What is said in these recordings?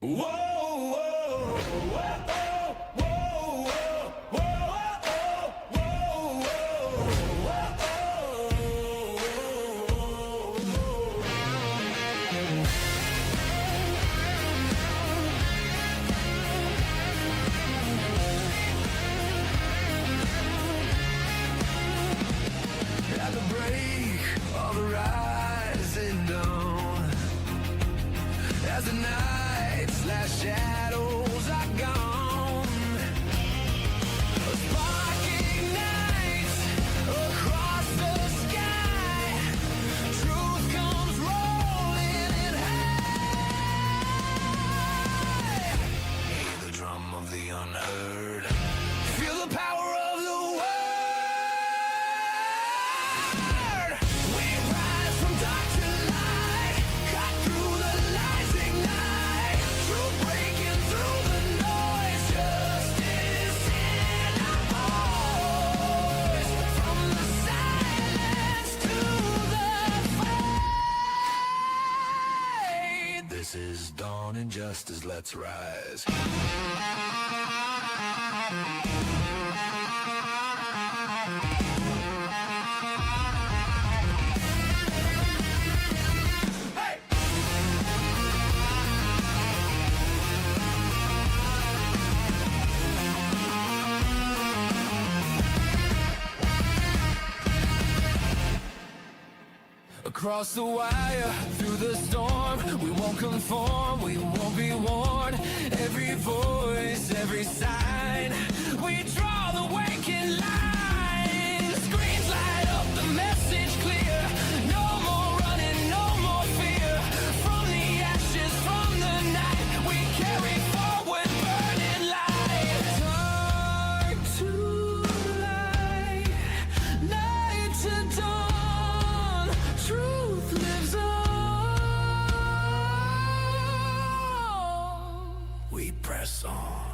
Whoa, whoa, whoa, whoa, whoa, whoa, at the break of the rising dawn, as the night's last shadows are gone, a spark ignites across the sky. Truth comes rolling in high. Hear the drum of the unheard. Feel the power of the word. We rise from dark to light, cut through the lies ignite. Truth breaking through the noise, justice in our voice. From the silence to the fight. This is dawn and justice, let's rise. Across the wire, through the storm, we won't conform, we won't be warned. Every voice, every sign, we draw the waking line. Screens light up, the message clear. No more running, no more fear. From the ashes, from the night, we carry forward burning light. Dark to light, night to dawn. Truth lives on. We press on.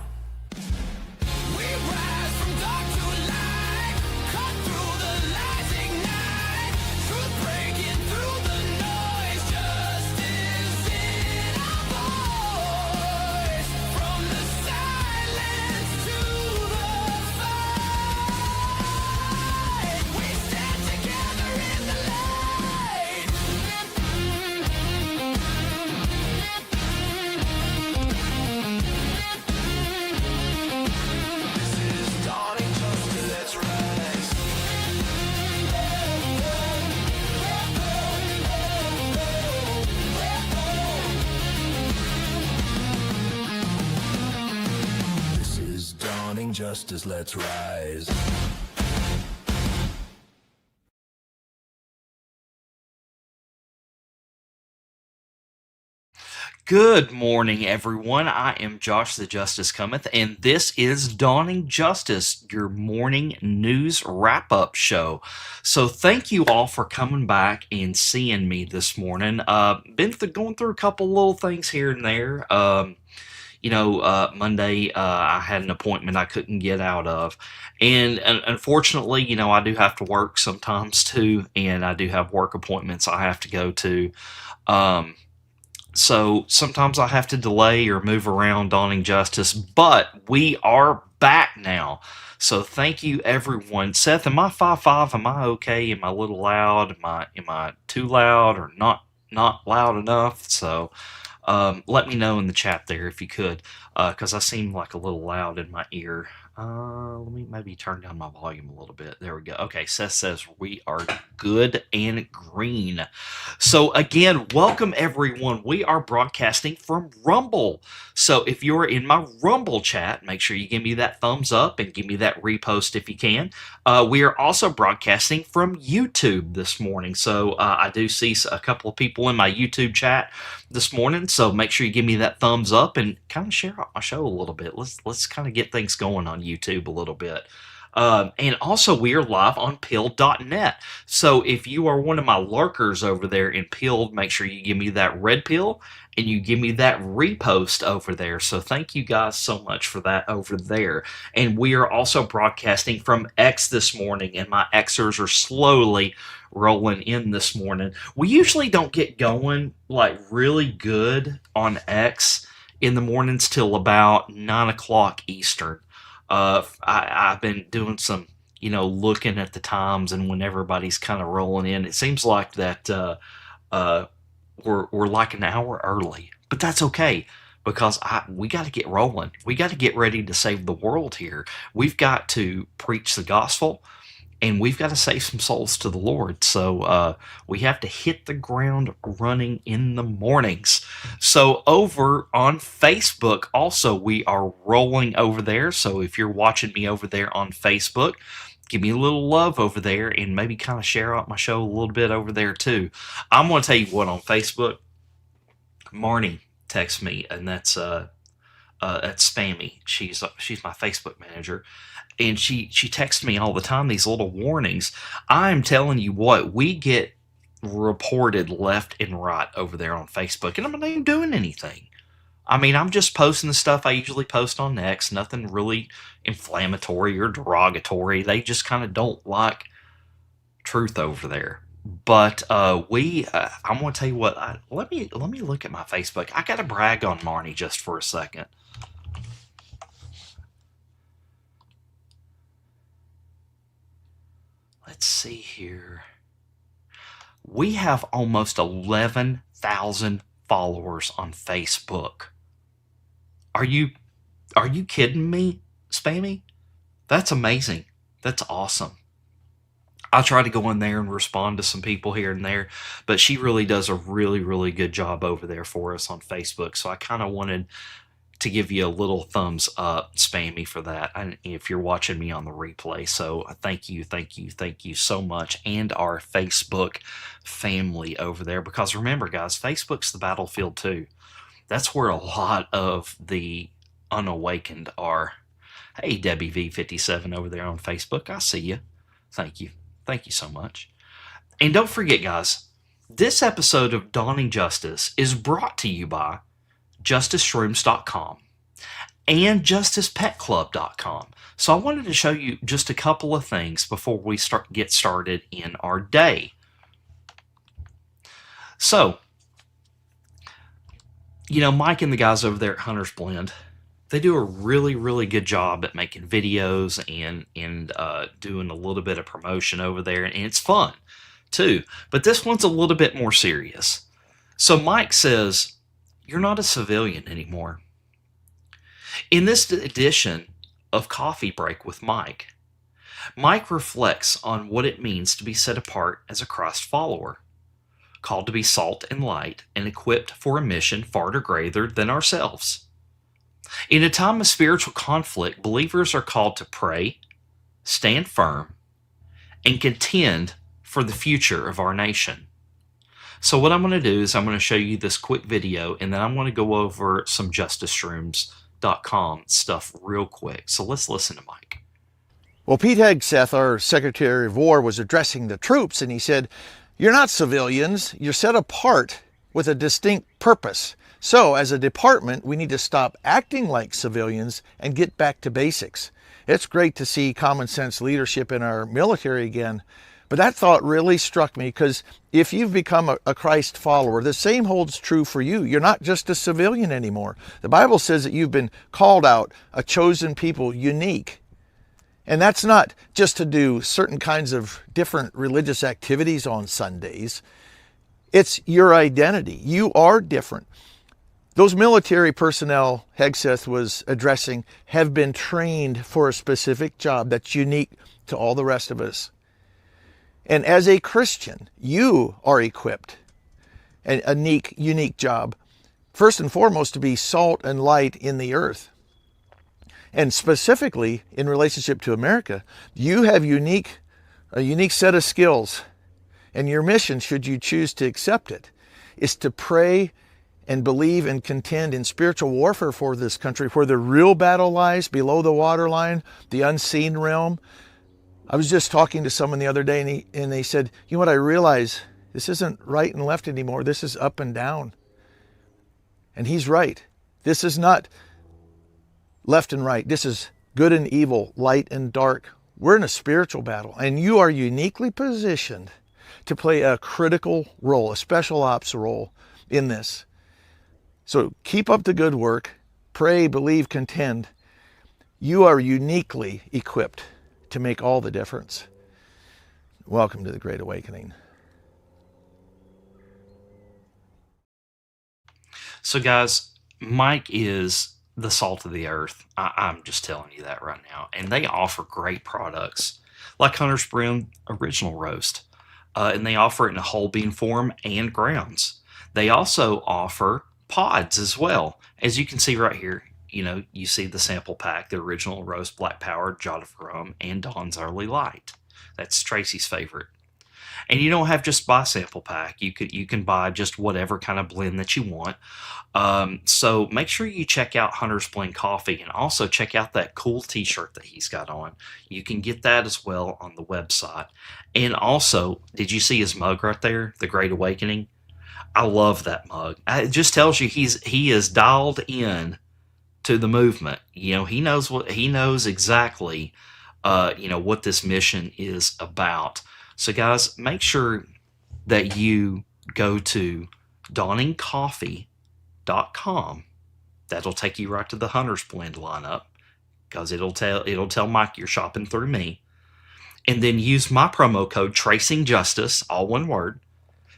We rise from dark to light, cut through the lies ignite. Truth breaking through the noise, justice in our voice. From the silence to the fight, we stand together in the light. This is dawning justice, let's rise. This is dawning justice, let's rise. Good morning, everyone. I am Josh the Justice Cometh, and this is Dawning Justice, your morning news wrap-up show. So thank you all for coming back and seeing me this morning. Going through a couple little things here and there. Monday I had an appointment I couldn't get out of, and unfortunately, I do have to work sometimes too, and I do have work appointments I have to go to. So sometimes I have to delay or move around Dawning Justice, but we are back now. So thank you, everyone. Seth, am I 5'5"? Am I okay? Am I a little loud? Am I too loud or not loud enough? So let me know in the chat there if you could, because I seem like a little loud in my ear. Let me maybe turn down my volume a little bit. There we go. Okay, Seth says we are good and green. So again, welcome everyone. We are broadcasting from Rumble. So if you're in my Rumble chat, make sure you give me that thumbs up and give me that repost if you can. We are also broadcasting from YouTube this morning. So I do see a couple of people in my YouTube chat this morning. So make sure you give me that thumbs up and kind of share out my show a little bit. Let's kind of get things going on YouTube a little bit. And also, we are live on Pilled.net. So if you are one of my lurkers over there in Pilled, make sure you give me that red pill and you give me that repost over there. So thank you guys so much for that over there. And we are also broadcasting from X this morning, and my Xers are slowly rolling in this morning. We usually don't get going like really good on X in the mornings till about 9 o'clock Eastern. I've been doing some, looking at the times and when everybody's kind of rolling in. It seems like that uh, we're like an hour early, but that's okay because we got to get rolling. We got to get ready to save the world here. We've got to preach the gospel and we've got to save some souls to the Lord. So we have to hit the ground running in the mornings. So over on Facebook, also, we are rolling over there. So if you're watching me over there on Facebook, give me a little love over there and maybe kind of share out my show a little bit over there too. I'm going to tell you what, on Facebook, Marnie texts me, and that's Spammy. She's my Facebook manager, and she texts me all the time these little warnings. I'm telling you what, we get reported left and right over there on Facebook, and I'm not even doing anything. I mean, I'm just posting the stuff I usually post on X, nothing really inflammatory or derogatory. They just kind of don't like truth over there. But I'm going to tell you what. Let me look at my Facebook. I got to brag on Marnie just for a second. Let's see here. We have almost 11,000 followers on Facebook. Are you kidding me, Spammy? That's amazing. That's awesome. I try to go in there and respond to some people here and there, but she really does a really, really good job over there for us on Facebook. So I kind of wanted to give you a little thumbs up, Spammy, for that. And if you're watching me on the replay, so thank you so much, and our Facebook family over there. Because remember, guys, Facebook's the battlefield too. That's where a lot of the unawakened are. Hey, Debbie V57 over there on Facebook, I see you. Thank you so much. And don't forget, guys, this episode of Dawning Justice is brought to you by justiceshrooms.com and justicepetclub.com. So I wanted to show you just a couple of things before we get started in our day. So, Mike and the guys over there at Hunter's Blend, they do a really, really good job at making videos and doing a little bit of promotion over there, and it's fun too. But this one's a little bit more serious. So Mike says, you're not a civilian anymore. In this edition of Coffee Break with Mike, Mike reflects on what it means to be set apart as a Christ follower, called to be salt and light and equipped for a mission far greater than ourselves. In a time of spiritual conflict, believers are called to pray, stand firm, and contend for the future of our nation. So what I'm going to do is I'm going to show you this quick video, and then I'm going to go over some justiceshrooms.com stuff real quick. So let's listen to Mike. Well, Pete Hegseth, our Secretary of War, was addressing the troops, and he said, "You're not civilians. You're set apart with a distinct purpose. So, as a department, we need to stop acting like civilians and get back to basics." It's great to see common sense leadership in our military again. But that thought really struck me, because if you've become a Christ follower, the same holds true for you. You're not just a civilian anymore. The Bible says that you've been called out, a chosen people, unique. And that's not just to do certain kinds of different religious activities on Sundays. It's your identity. You are different. Those military personnel Hegseth was addressing have been trained for a specific job that's unique to all the rest of us. And as a Christian, you are equipped, a unique job, first and foremost, to be salt and light in the earth. And specifically in relationship to America, you have a unique set of skills. And your mission, should you choose to accept it, is to pray and believe and contend in spiritual warfare for this country, where the real battle lies below the waterline, the unseen realm. I was just talking to someone the other day, and they said, "You know what, I realize this isn't right and left anymore. This is up and down." And he's right. This is not left and right. This is good and evil, light and dark. We're in a spiritual battle, and you are uniquely positioned to play a critical role, a special ops role in this. So keep up the good work. Pray, believe, contend. You are uniquely equipped to make all the difference. Welcome to the Great Awakening. So, guys, Mike is the salt of the earth. I'm just telling you that right now. And they offer great products like Hunter's Brim Original Roast. And they offer it in a whole bean form and grounds. They also offer pods as well. As you can see right here, you see the sample pack, the Original Roast Black Power, Jot of Rum, and Dawn's Early Light. That's Tracy's favorite. And you don't have just buy sample pack. You can buy just whatever kind of blend that you want. So make sure you check out Hunter's Blend Coffee, and also check out that cool t-shirt that he's got on. You can get that as well on the website. And also, did you see his mug right there? The Great Awakening. I love that mug. It just tells you he is dialed in to the movement. He knows exactly what this mission is about. So guys, make sure that you go to dawningcoffee.com. That'll take you right to the Hunter's Blend lineup, because it'll tell Mike you're shopping through me. And then use my promo code TracingJustice, all one word,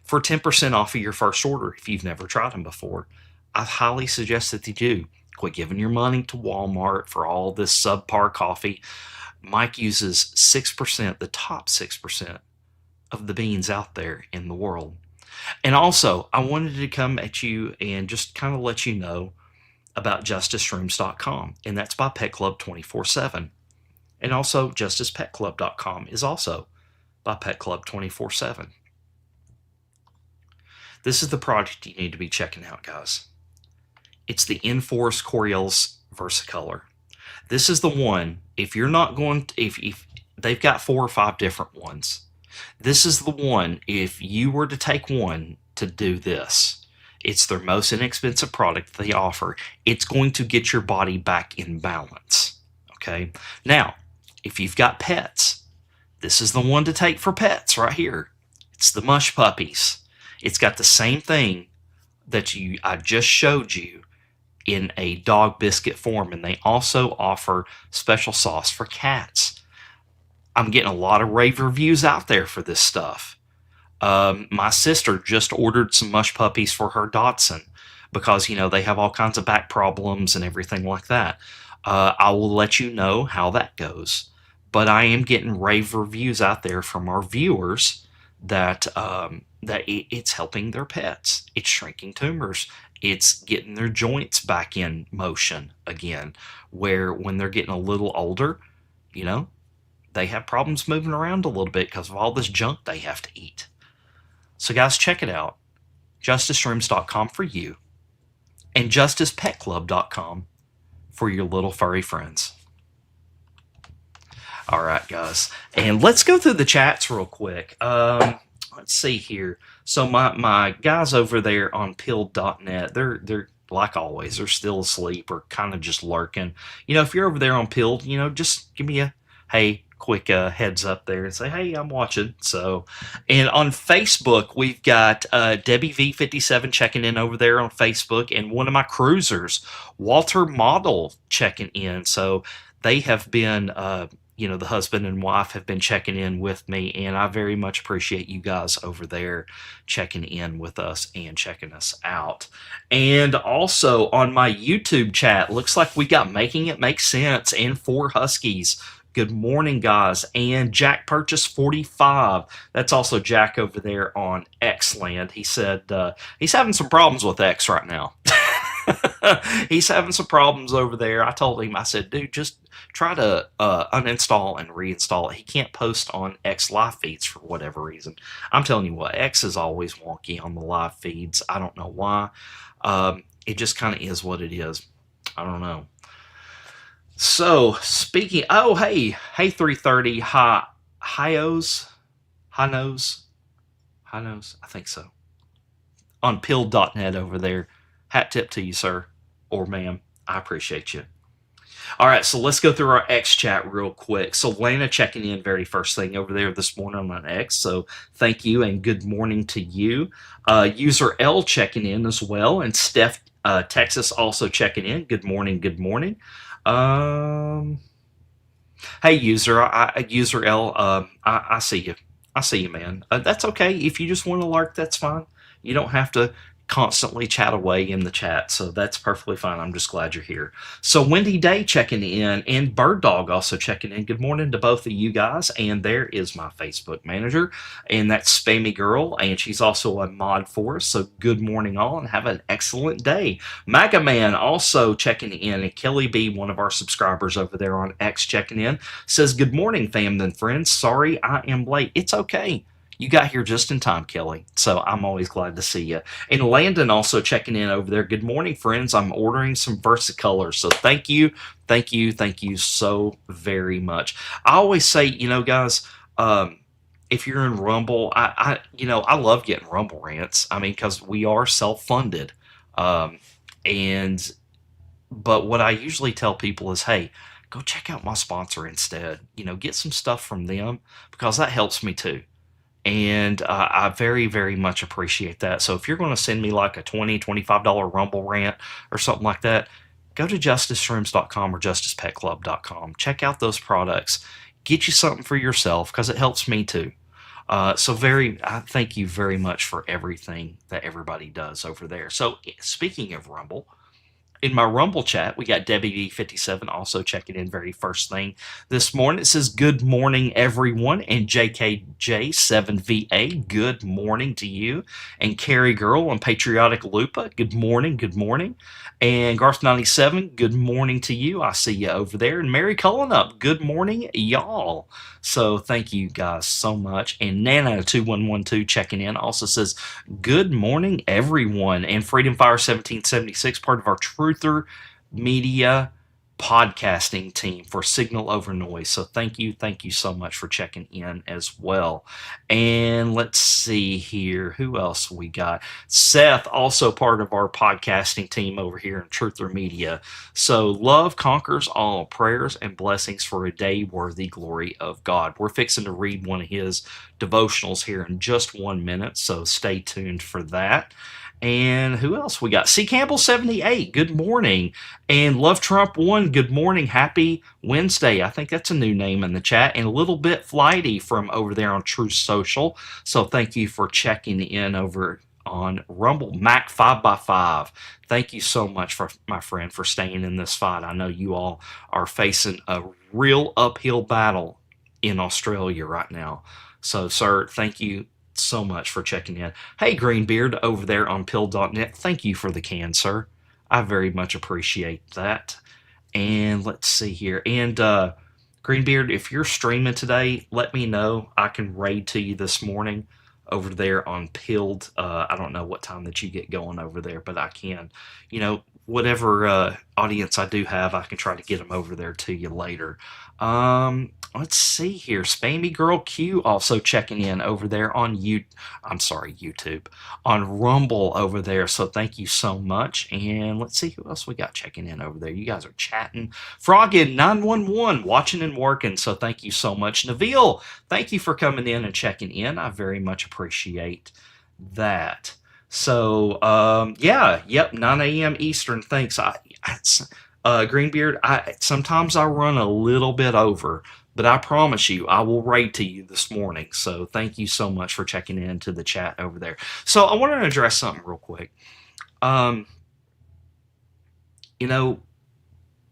for 10% off of your first order if you've never tried them before. I highly suggest that you do. Quit giving your money to Walmart for all this subpar coffee. Mike uses 6%, the top 6% of the beans out there in the world. And also, I wanted to come at you and just kind of let you know about justiceshrooms.com, and that's by Pet Club 24/7. And also, justicepetclub.com is also by Pet Club 24/7. This is the product you need to be checking out, guys. It's the Enforce Coriolis Versicolor. This is the one, if you're not going to, if they've got 4 or 5 different ones. This is the one, if you were to take one to do this, it's their most inexpensive product they offer. It's going to get your body back in balance. Okay? Now, if you've got pets, this is the one to take for pets right here. It's the Mush Puppies. It's got the same thing that I just showed you in a dog biscuit form, and they also offer special sauce for cats. I'm getting a lot of rave reviews out there for this stuff. My sister just ordered some Mush Puppies for her Dachshund because, they have all kinds of back problems and everything like that. I will let you know how that goes. But I am getting rave reviews out there from our viewers that it's helping their pets. It's shrinking tumors. It's getting their joints back in motion again, where when they're getting a little older, they have problems moving around a little bit because of all this junk they have to eat. So guys, check it out. justiceshrooms.com for you, and justicepetclub.com for your little furry friends. All right, guys, and let's go through the chats real quick. Let's see here. So my guys over there on pilled.net, they're like always, they're still asleep or kind of just lurking. If you're over there on Pilled, just give me a quick heads up there and say, hey, I'm watching. So, and on Facebook, we've got Debbie V57 checking in over there on Facebook, and one of my cruisers, Walter Model, checking in. So they have been the husband and wife have been checking in with me, and I very much appreciate you guys over there checking in with us and checking us out. And also on my YouTube chat, looks like we got Making It Make Sense and 4 Huskies. Good morning, guys. And Jack Purchase 45. That's also Jack over there on Xland. He said he's having some problems with X right now. He's having some problems over there. I told him, I said, dude, just try to uninstall and reinstall it. He can't post on X live feeds for whatever reason. I'm telling you what, X is always wonky on the live feeds. I don't know why. It just kind of is what it is. I don't know. So speaking, hey 330, Hi-Nose, I think so. On pilled.net over there. Hat tip to you, sir, or ma'am. I appreciate you. All right, so let's go through our X chat real quick. So Lana checking in very first thing over there this morning on X. So thank you and good morning to you. User L checking in as well, and Steph Texas also checking in. Good morning. Good morning. Um, Hey, user L. I see you. I see you, man. That's okay. If you just want to lurk, that's fine. You don't have to constantly chat away in the chat, so that's perfectly fine. I'm just glad you're here. So Wendy Day checking in, and Bird Dog also checking in. Good morning to both of you guys. And there is my Facebook manager, and that's Spammy Girl, and she's also a mod for us. So good morning, all, and have an excellent day. Maga Man also checking in, and Kelly B, one of our subscribers over there on X, checking in, says, "Good morning, fam and friends. Sorry I am late." It's okay. You got here just in time, Kelly. So I'm always glad to see you. And Landon also checking in over there. "Good morning, friends. I'm ordering some Versicolors." So thank you, thank you, thank you so very much. I always say, guys, if you're in Rumble, I love getting Rumble rants. I mean, because we are self-funded. And but what I usually tell people is, hey, go check out my sponsor instead. Get some stuff from them, because that helps me too. And I very, very much appreciate that. So if you're going to send me like a $20, $25 Rumble rant or something like that, go to justiceshrooms.com or justicepetclub.com. Check out those products. Get you something for yourself, because it helps me too. I thank you very much for everything that everybody does over there. So speaking of Rumble, in my Rumble chat, we got Debbie V57 also checking in very first thing this morning. It says, "Good morning, everyone." And JKJ7VA, good morning to you. And Carrie Girl and Patriotic Lupa, good morning, good morning. And Garth97, good morning to you. I see you over there. And Mary Cullen up, good morning, y'all. So thank you guys so much. And Nana2112 checking in also says, "Good morning, everyone." And Freedom Fire 1776, part of our Truther Media podcasting team for Signal Over Noise. So thank you so much for checking in as well. And let's see here, who else we got? Seth, also part of our podcasting team over here in Truther Media. So love conquers all, prayers and blessings for a day worthy glory of God. We're fixing to read one of his devotionals here in just 1 minute, so stay tuned for that. And who else we got? C. Campbell 78, good morning. And Love Trump 1, good morning. Happy Wednesday. I think that's a new name in the chat. And a little bit flighty from over there on True Social. So thank you for checking in over on Rumble. Mac 5x5. Thank you so much, for my friend, for staying in this fight. I know you all are facing a real uphill battle in Australia right now. So, sir, thank you so much for checking in. Hey, Greenbeard over there on pill.net, thank you for the can, sir. I very much appreciate that. And let's see here. And Greenbeard, if you're streaming today, let me know. I can raid to you this morning over there on Pilled. I don't know what time that you get going over there, but I can. Whatever audience I do have, I can try to get them over there to you later. Let's see here. Spammy Girl Q also checking in over there on YouTube, on Rumble over there. So thank you so much. And let's see who else we got checking in over there. You guys are chatting. Froggin 911 watching and working. So thank you so much. Nabil, thank you for coming in and checking in. I very much appreciate that. So, 9 a.m. Eastern. Thanks. Greenbeard, sometimes I run a little bit over, but I promise you, I will raid to you this morning. So thank you so much for checking into the chat over there. So I want to address something real quick.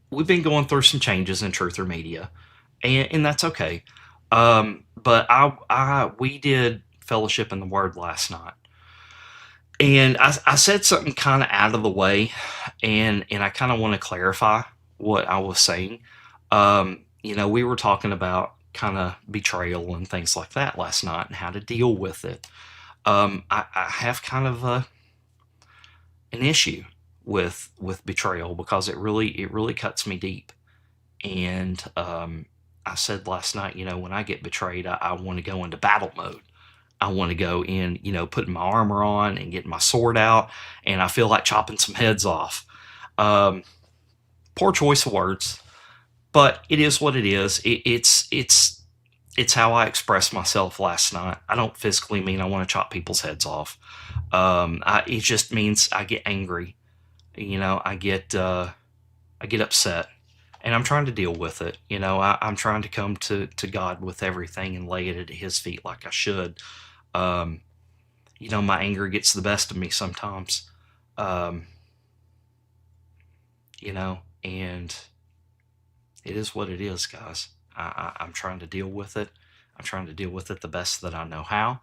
We've been going through some changes in Truther Media, and that's okay. But we did Fellowship in the Word last night. And I said something kind of out of the way, and I kind of want to clarify what I was saying. We were talking about kind of betrayal and things like that last night and how to deal with it. I have kind of an issue with betrayal, because it really cuts me deep. And I said last night, when I get betrayed, I want to go into battle mode. I want to go in, putting my armor on and getting my sword out, and I feel like chopping some heads off. Poor choice of words, but it is what it is. It's how I expressed myself last night. I don't physically mean I want to chop people's heads off. It just means I get angry, I get upset, and I'm trying to deal with it. I'm trying to come to God with everything and lay it at His feet like I should. Um, my anger gets the best of me sometimes. Um, and it is what it is, guys. I'm trying to deal with it. I'm trying to deal with it the best that I know how.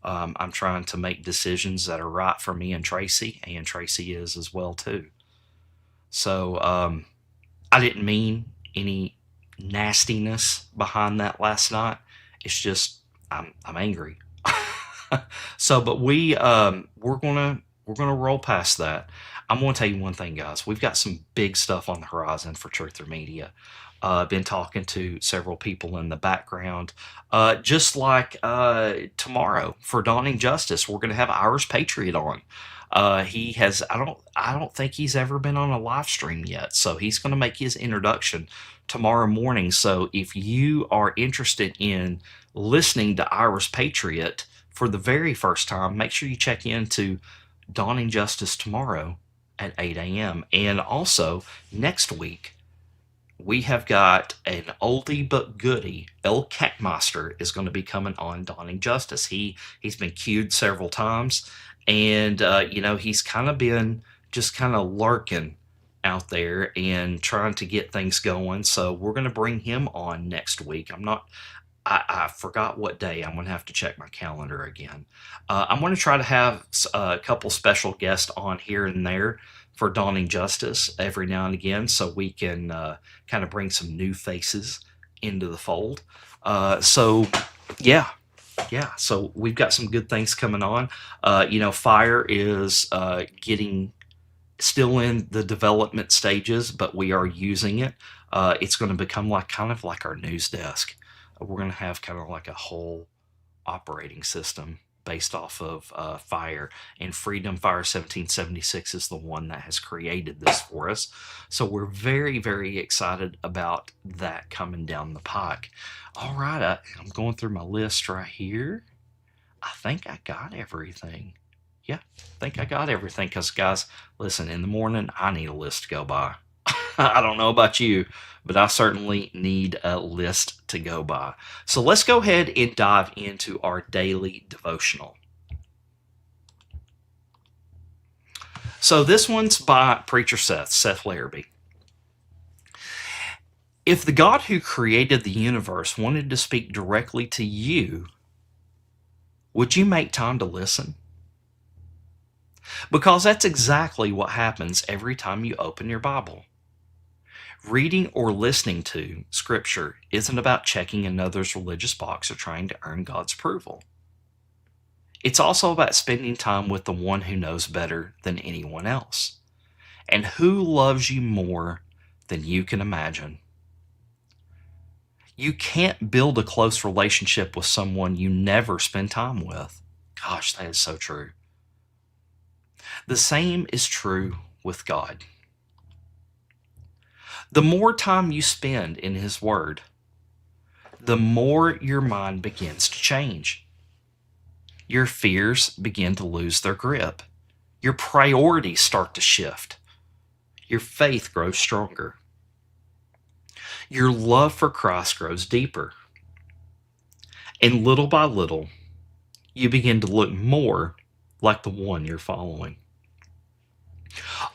I'm trying to make decisions that are right for me and Tracy is as well too. So I didn't mean any nastiness behind that last night. It's just I'm angry. So, but we're gonna roll past that. I'm gonna tell you one thing, guys. We've got some big stuff on the horizon for Truther Media. Been talking to several people in the background. Just like tomorrow for Dawning Justice, we're gonna have Irish Patriot on. He has I don't think he's ever been on a live stream yet, so he's going to make his introduction tomorrow morning. So if you are interested in listening to Irish Patriot for the very first time, make sure you check into Dawning Justice tomorrow at 8 a.m. And also next week we have got an oldie but goodie. El Catmaster is going to be coming on Dawning Justice. He's been queued several times, and he's kind of been just kind of lurking out there and trying to get things going. So we're going to bring him on next week. I forgot what day. I'm going to have to check my calendar again. I'm going to try to have a couple special guests on here and there for Dawning Justice every now and again, so we can kind of bring some new faces into the fold. So we've got some good things coming on. Fire is getting still in the development stages, but we are using it. It's going to become kind of like our news desk. We're going to have kind of like a whole operating system based off of Fire, and Freedom Fire 1776 is the one that has created this for us. So we're very, very excited about that coming down the pike. All right, I'm going through my list right here. I think I got everything. Yeah, I think I got everything, because, guys, listen, in the morning, I need a list to go by. I don't know about you, but I certainly need a list to go by. So let's go ahead and dive into our daily devotional. So this one's by Preacher Seth Larrabee. If the God who created the universe wanted to speak directly to you, would you make time to listen? Because that's exactly what happens every time you open your Bible. Reading or listening to Scripture isn't about checking another's religious box or trying to earn God's approval. It's also about spending time with the one who knows better than anyone else, and who loves you more than you can imagine. You can't build a close relationship with someone you never spend time with. Gosh, that is so true. The same is true with God. The more time you spend in His Word, the more your mind begins to change. Your fears begin to lose their grip. Your priorities start to shift. Your faith grows stronger. Your love for Christ grows deeper. And little by little, you begin to look more like the one you're following.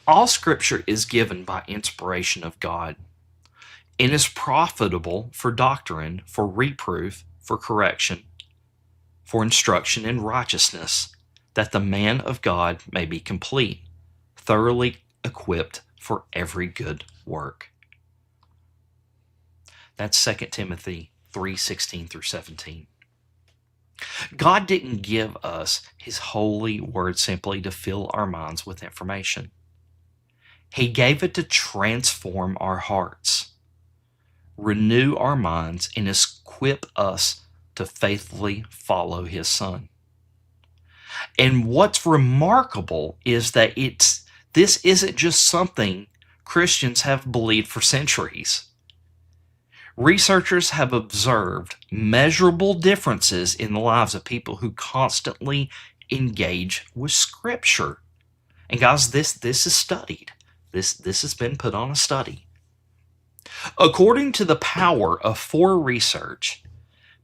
All Scripture is given by inspiration of God and is profitable for doctrine, for reproof, for correction, for instruction in righteousness, that the man of God may be complete, thoroughly equipped for every good work. That's 2 Timothy 3:16 through 17. God didn't give us His holy word simply to fill our minds with information. He gave it to transform our hearts, renew our minds, and equip us to faithfully follow His Son. And what's remarkable is that this isn't just something Christians have believed for centuries. Researchers have observed measurable differences in the lives of people who constantly engage with Scripture. And guys, this is studied. This has been put on a study. According to the Power of 4 research,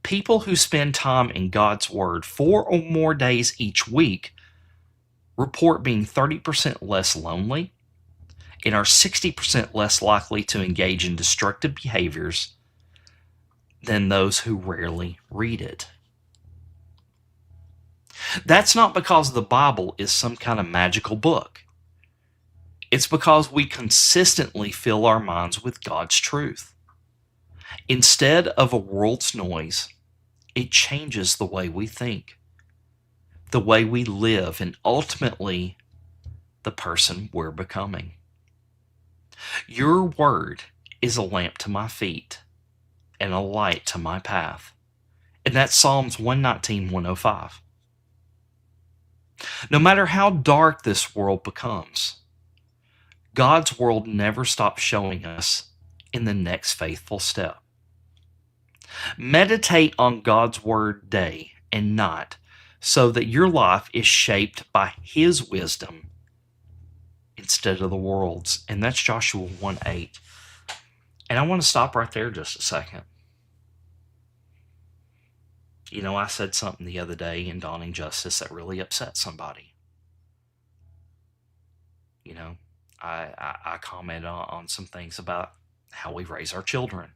people who spend time in God's Word 4 or more days each week report being 30% less lonely and are 60% less likely to engage in destructive behaviors than those who rarely read it. That's not because the Bible is some kind of magical book. It's because we consistently fill our minds with God's truth. Instead of a world's noise, it changes the way we think, the way we live, and ultimately the person we're becoming. Your word is a lamp to my feet and a light to my path. And that's Psalms 119, 105. No matter how dark this world becomes, God's world never stops showing us in the next faithful step. Meditate on God's word day and night so that your life is shaped by His wisdom instead of the world's. And that's Joshua 1:8. And I want to stop right there just a second. You know, I said something the other day in Dawning Justice that really upset somebody. You know, I commented on some things about how we raise our children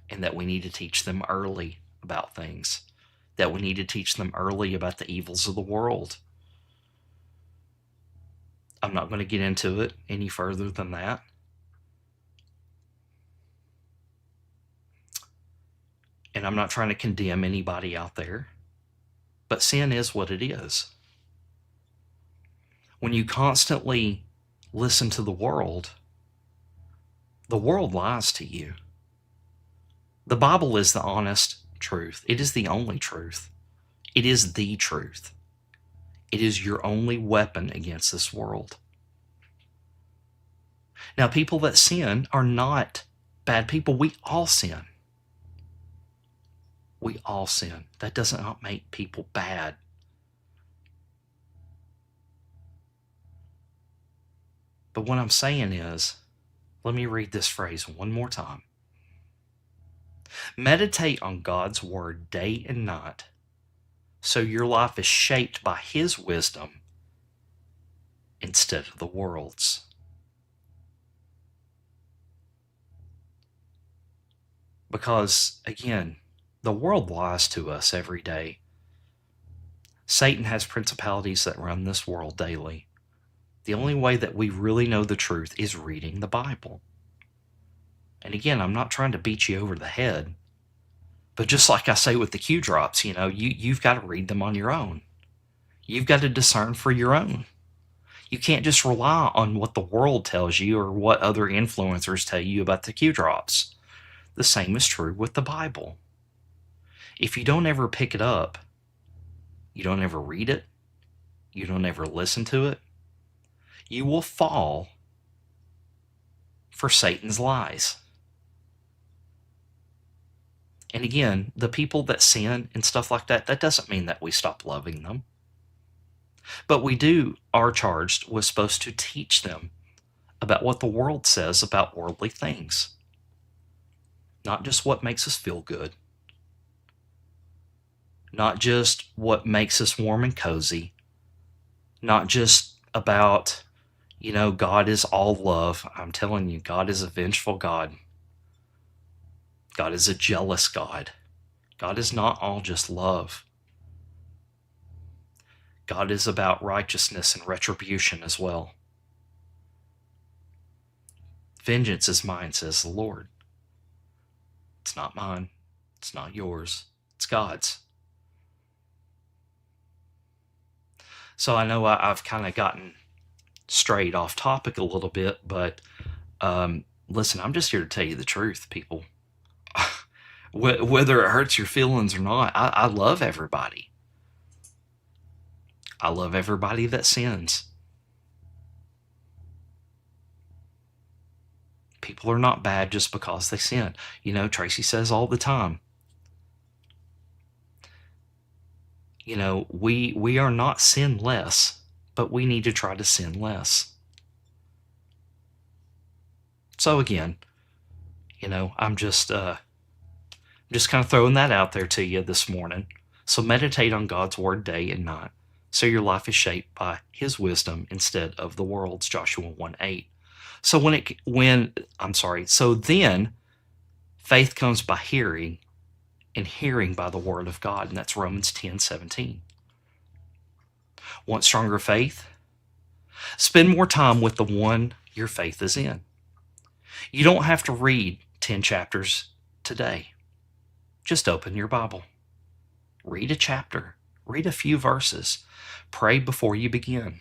and that we need to teach them early about things, that we need to teach them early about the evils of the world. I'm not going to get into it any further than that. And I'm not trying to condemn anybody out there, but sin is what it is. When you constantly listen to the world lies to you. The Bible is the honest truth. It is the only truth. It is the truth. It is your only weapon against this world. Now, people that sin are not bad people. We all sin. We all sin. That does not make people bad. But what I'm saying is, let me read this phrase one more time. Meditate on God's word day and night so your life is shaped by His wisdom instead of the world's. Because, again, the world lies to us every day. Satan has principalities that run this world daily. The only way that we really know the truth is reading the Bible. And again, I'm not trying to beat you over the head, but just like I say with the Q drops, you know, you've got to read them on your own. You've got to discern for your own. You can't just rely on what the world tells you or what other influencers tell you about the Q drops. The same is true with the Bible. If you don't ever pick it up, you don't ever read it, you don't ever listen to it, you will fall for Satan's lies. And again, the people that sin and stuff like that, that doesn't mean that we stop loving them. But we are charged with supposed to teach them about what the world says about worldly things. Not just what makes us feel good. Not just what makes us warm and cozy. Not just about, you know, God is all love. I'm telling you, God is a vengeful God. God is a jealous God. God is not all just love. God is about righteousness and retribution as well. Vengeance is mine, says the Lord. It's not mine. It's not yours. It's God's. So I know I've kind of gotten strayed off topic a little bit, but listen, I'm just here to tell you the truth, people. Whether it hurts your feelings or not, I love everybody. I love everybody that sins. People are not bad just because they sin. You know, Tracy says all the time, you know, we are not sinless, but we need to try to sin less. So again, I'm just kind of throwing that out there to you this morning. So meditate on God's word day and night, so your life is shaped by his wisdom instead of the world's. Joshua 1:8. So so then faith comes by hearing, and hearing by the word of God, and that's Romans 10:17. Want stronger faith? Spend more time with the one your faith is in. You don't have to read 10 chapters today. Just open your Bible. Read a chapter. Read a few verses. Pray before you begin.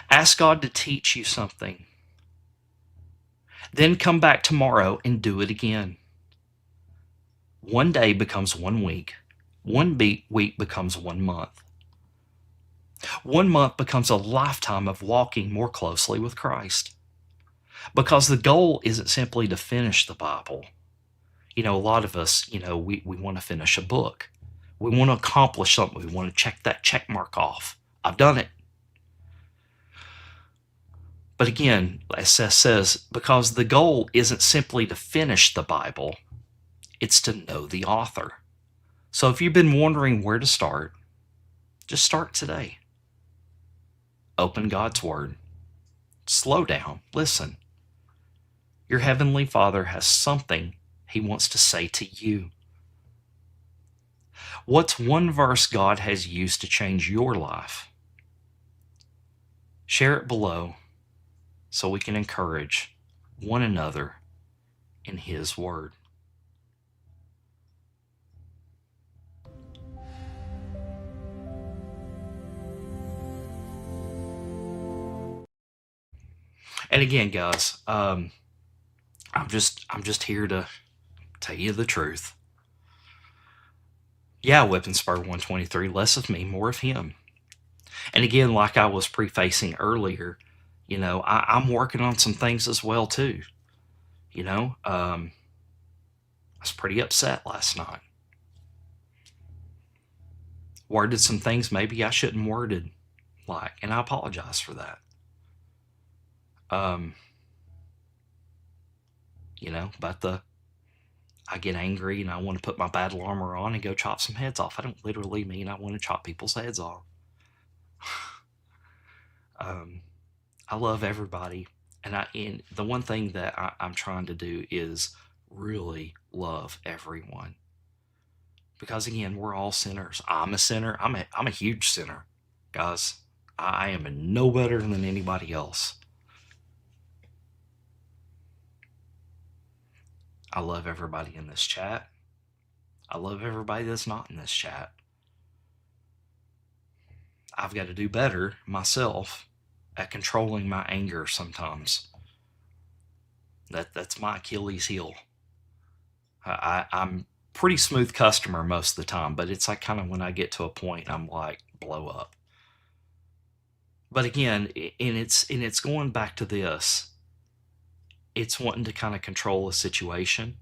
Ask God to teach you something. Then come back tomorrow and do it again. One day becomes 1 week. One week becomes 1 month. 1 month becomes a lifetime of walking more closely with Christ. Because the goal isn't simply to finish the Bible. A lot of us, we want to finish a book. We want to accomplish something. We want to check that check mark off. I've done it. But again, as Seth says, because the goal isn't simply to finish the Bible, it's to know the author. So if you've been wondering where to start, just start today. Open God's Word. Slow down. Listen. Your Heavenly Father has something He wants to say to you. What's one verse God has used to change your life? Share it below so we can encourage one another in His Word. And again, guys, I'm just here to tell you the truth. Yeah, Whip and Spur 123, less of me, more of Him. And again, like I was prefacing earlier, I'm working on some things as well too. I was pretty upset last night. Worded some things maybe I shouldn't worded like, and I apologize for that. But I get angry and I want to put my battle armor on and go chop some heads off. I don't literally mean I want to chop people's heads off. I love everybody, and the one thing that I'm trying to do is really love everyone. Because again, we're all sinners. I'm a sinner. I'm a huge sinner, guys. I am no better than anybody else. I love everybody in this chat. I love everybody that's not in this chat. I've got to do better myself at controlling my anger sometimes. That's my Achilles heel. I'm pretty smooth customer most of the time, but it's like kind of when I get to a point, I'm like, blow up. But again, and it's going back to this. It's wanting to kind of control a situation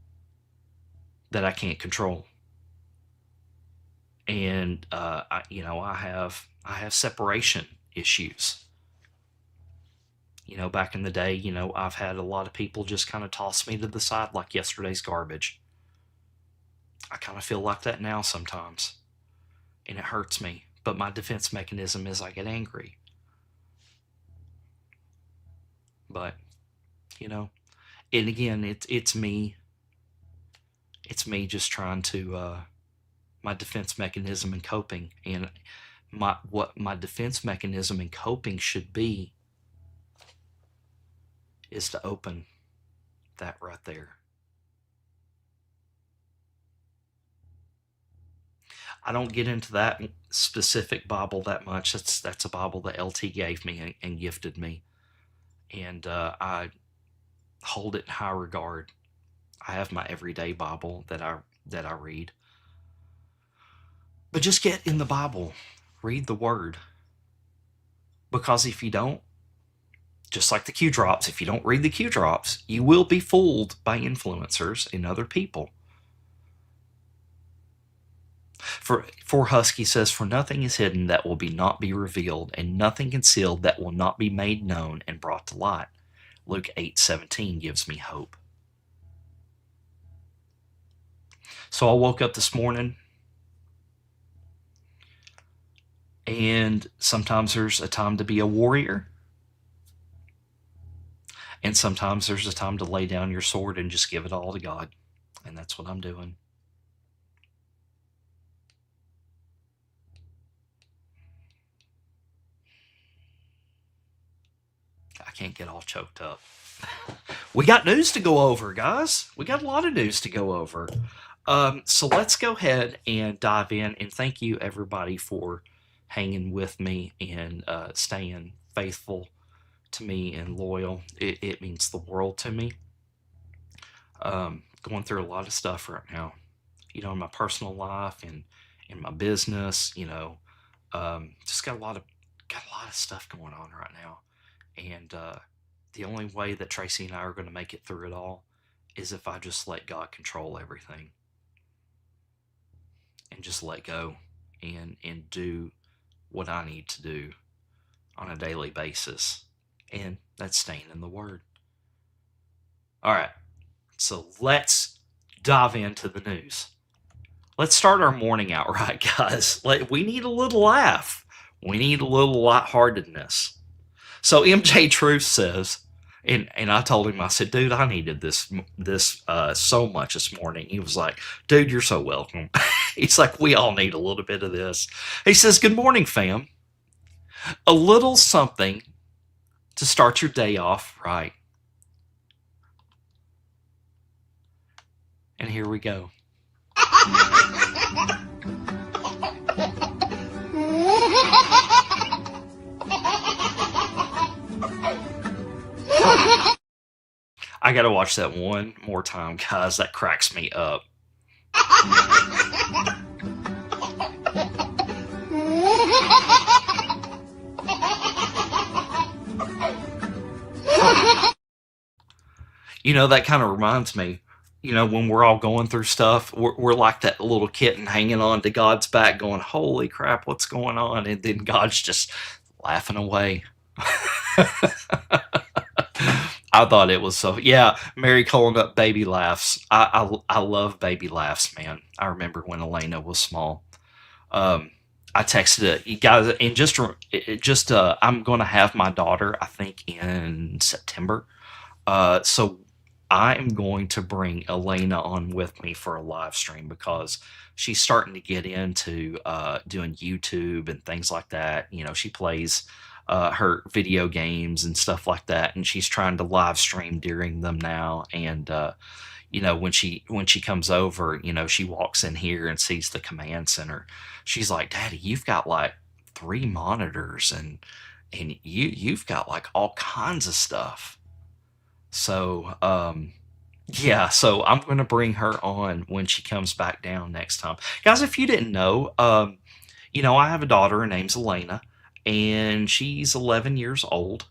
that I can't control. And I have separation issues. Back in the day, I've had a lot of people just kind of toss me to the side like yesterday's garbage. I kind of feel like that now sometimes, and it hurts me. But my defense mechanism is I get angry. But, and again, it's me. It's me just trying to, my defense mechanism and coping. And what my defense mechanism and coping should be is to open that right there. I don't get into that specific Bible that much. That's a Bible that LT gave me and gifted me. And I hold it in high regard. I have my everyday Bible that I read. But just get in the Bible. Read the Word. Because if you don't, just like the Q drops, if you don't read the Q drops, you will be fooled by influencers and other people. For Husky says, "For nothing is hidden that will not be revealed, and nothing concealed that will not be made known and brought to light." Luke 8:17 gives me hope. So I woke up this morning, and sometimes there's a time to be a warrior, and sometimes there's a time to lay down your sword and just give it all to God. And that's what I'm doing. I can't get all choked up. We got news to go over, guys. We got a lot of news to go over. So let's go ahead and dive in. And thank you, everybody, for hanging with me and staying faithful to me and loyal. It means the world to me. Going through a lot of stuff right now, in my personal life and in my business. Just got a lot of stuff going on right now. And the only way that Tracy and I are going to make it through it all is if I just let God control everything and just let go and do what I need to do on a daily basis. And that's staying in the Word. All right, so let's dive into the news. Let's start our morning out right, guys. We need a little laugh. We need a little lightheartedness. So MJ Truth says, and I told him, I said, dude, I needed this so much this morning. He was like, dude, you're so welcome. He's like, we all need a little bit of this. He says, good morning, fam. A little something to start your day off right. And here we go. I gotta watch that one more time, guys. That cracks me up. That kind of reminds me, when we're all going through stuff, we're like that little kitten hanging on to God's back going, holy crap, what's going on? And then God's just laughing away. I thought it was so, yeah, Mary calling up baby laughs. I love baby laughs, man. I remember when Elena was small. I texted it, you guys, and just I'm going to have my daughter, I think, in September. So I am going to bring Elena on with me for a live stream because she's starting to get into doing YouTube and things like that. She plays her video games and stuff like that, and she's trying to live stream during them now. And when she comes over, she walks in here and sees the command center. She's like, Daddy, you've got like 3 monitors and you've got like all kinds of stuff. So yeah, so I'm going to bring her on when she comes back down next time. Guys, if you didn't know, I have a daughter. Her name's Elena, and she's 11 years old,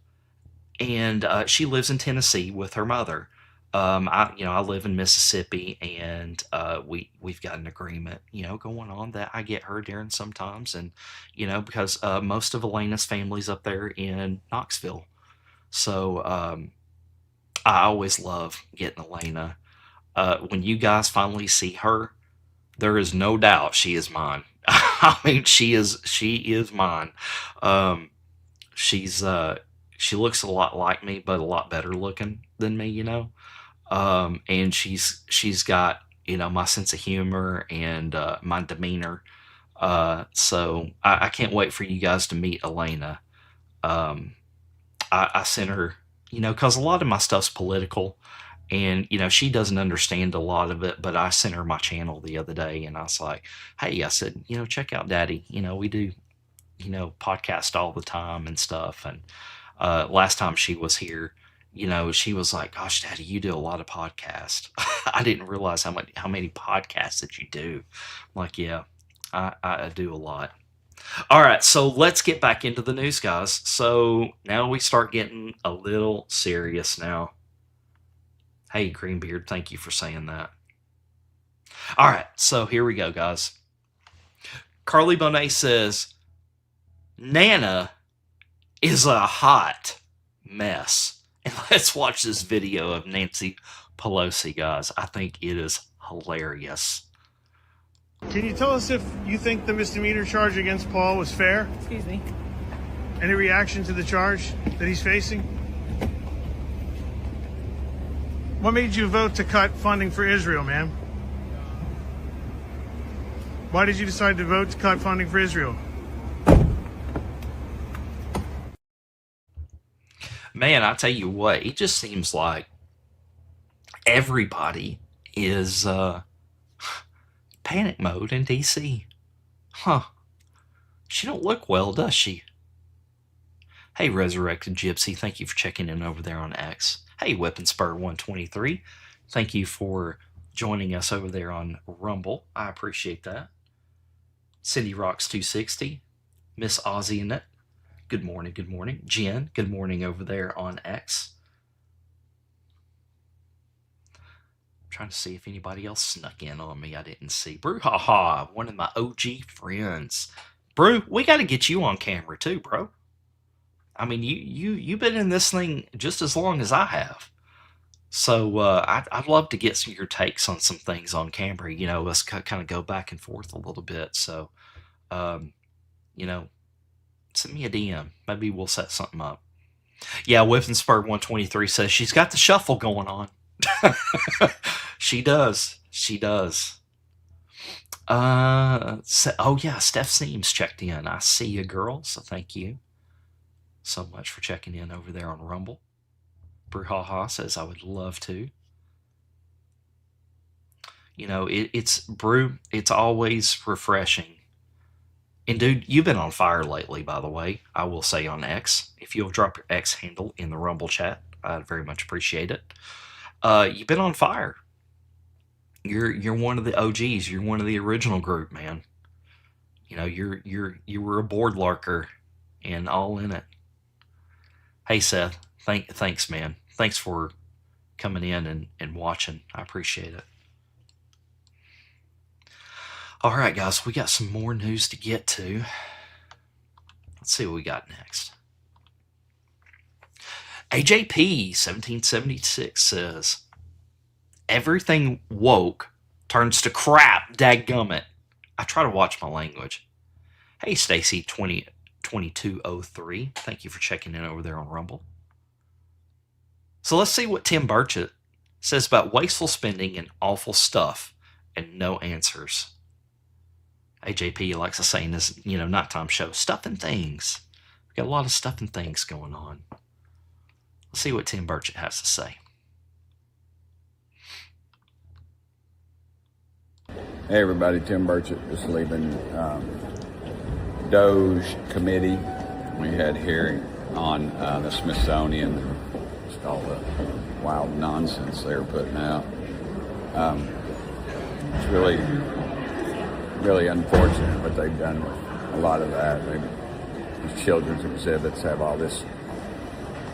and she lives in Tennessee with her mother. I live in Mississippi, and we've got an agreement, going on that I get her during sometimes, and because most of Elena's family's up there in Knoxville, so I always love getting Elena. When you guys finally see her, there is no doubt she is mine. I mean, she is mine. She looks a lot like me, but a lot better looking than me, and she's got, my sense of humor and my demeanor. So I can't wait for you guys to meet Elena. I sent her, because a lot of my stuff's political, and she doesn't understand a lot of it, but I sent her my channel the other day, and I was like, hey, I said, check out Daddy. We do podcast all the time and stuff. And last time she was here, she was like, gosh, Daddy, you do a lot of podcasts. I didn't realize how many podcasts that you do. I'm like, yeah, I do a lot. All right, so let's get back into the news, guys. So now we start getting a little serious now. Hey, Greenbeard, thank you for saying that. All right, so here we go, guys. Carly Bonet says, Nana is a hot mess. And let's watch this video of Nancy Pelosi, guys. I think it is hilarious. Can you tell us if you think the misdemeanor charge against Paul was fair? Excuse me. Any reaction to the charge that he's facing? What made you vote to cut funding for Israel, ma'am? Why did you decide to vote to cut funding for Israel? Man, I tell you what, it just seems like everybody is panic mode in DC. Huh. She don't look well, does she? Hey, Resurrected Gypsy, thank you for checking in over there on X. Hey, Weapon Spur 123, thank you for joining us over there on Rumble. I appreciate that. Cindy Rocks 260, Miss Aussie in it. Good morning, good morning. Jen, good morning over there on X. I'm trying to see if anybody else snuck in on me I didn't see. Brew Haha, one of my OG friends. Brew, we got to get you on camera too, bro. I mean, you've been in this thing just as long as I have. So I'd love to get some of your takes on some things on camera. You know, let's kind of go back and forth a little bit. So, you know, send me a DM. Maybe we'll set something up. Yeah, Whiffin Spur 123 says she's got the shuffle going on. She does. She does. Oh yeah, Steph Seams checked in. I see you, girl. So thank you so much for checking in over there on Rumble. Bruhaha says I would love to. You know, it's Brew. It's always refreshing. And dude, you've been on fire lately, by the way. I will say on X. If you'll drop your X handle in the Rumble chat, I'd very much appreciate it. You've been on fire. You're one of the OGs. You're one of the original group, man. You know, you were a board larker and all in it. Hey Seth, thanks, man. Thanks for coming in and watching. I appreciate it. All right, guys, we got some more news to get to. Let's see what we got next. AJP 1776 says, everything woke turns to crap, dadgummit. I try to watch my language. Hey, Stacy 2203, thank you for checking in over there on Rumble. So let's see what Tim Burchett says about wasteful spending and awful stuff and no answers. AJP likes to say in this, nighttime show, stuff and things. We've got a lot of stuff and things going on. Let's see what Tim Burchett has to say. Hey everybody, Tim Burchett, just leaving Doge committee. We had hearing on the Smithsonian and just all the wild nonsense they were putting out. It's really unfortunate what they've done with a lot of that. These children's exhibits have all this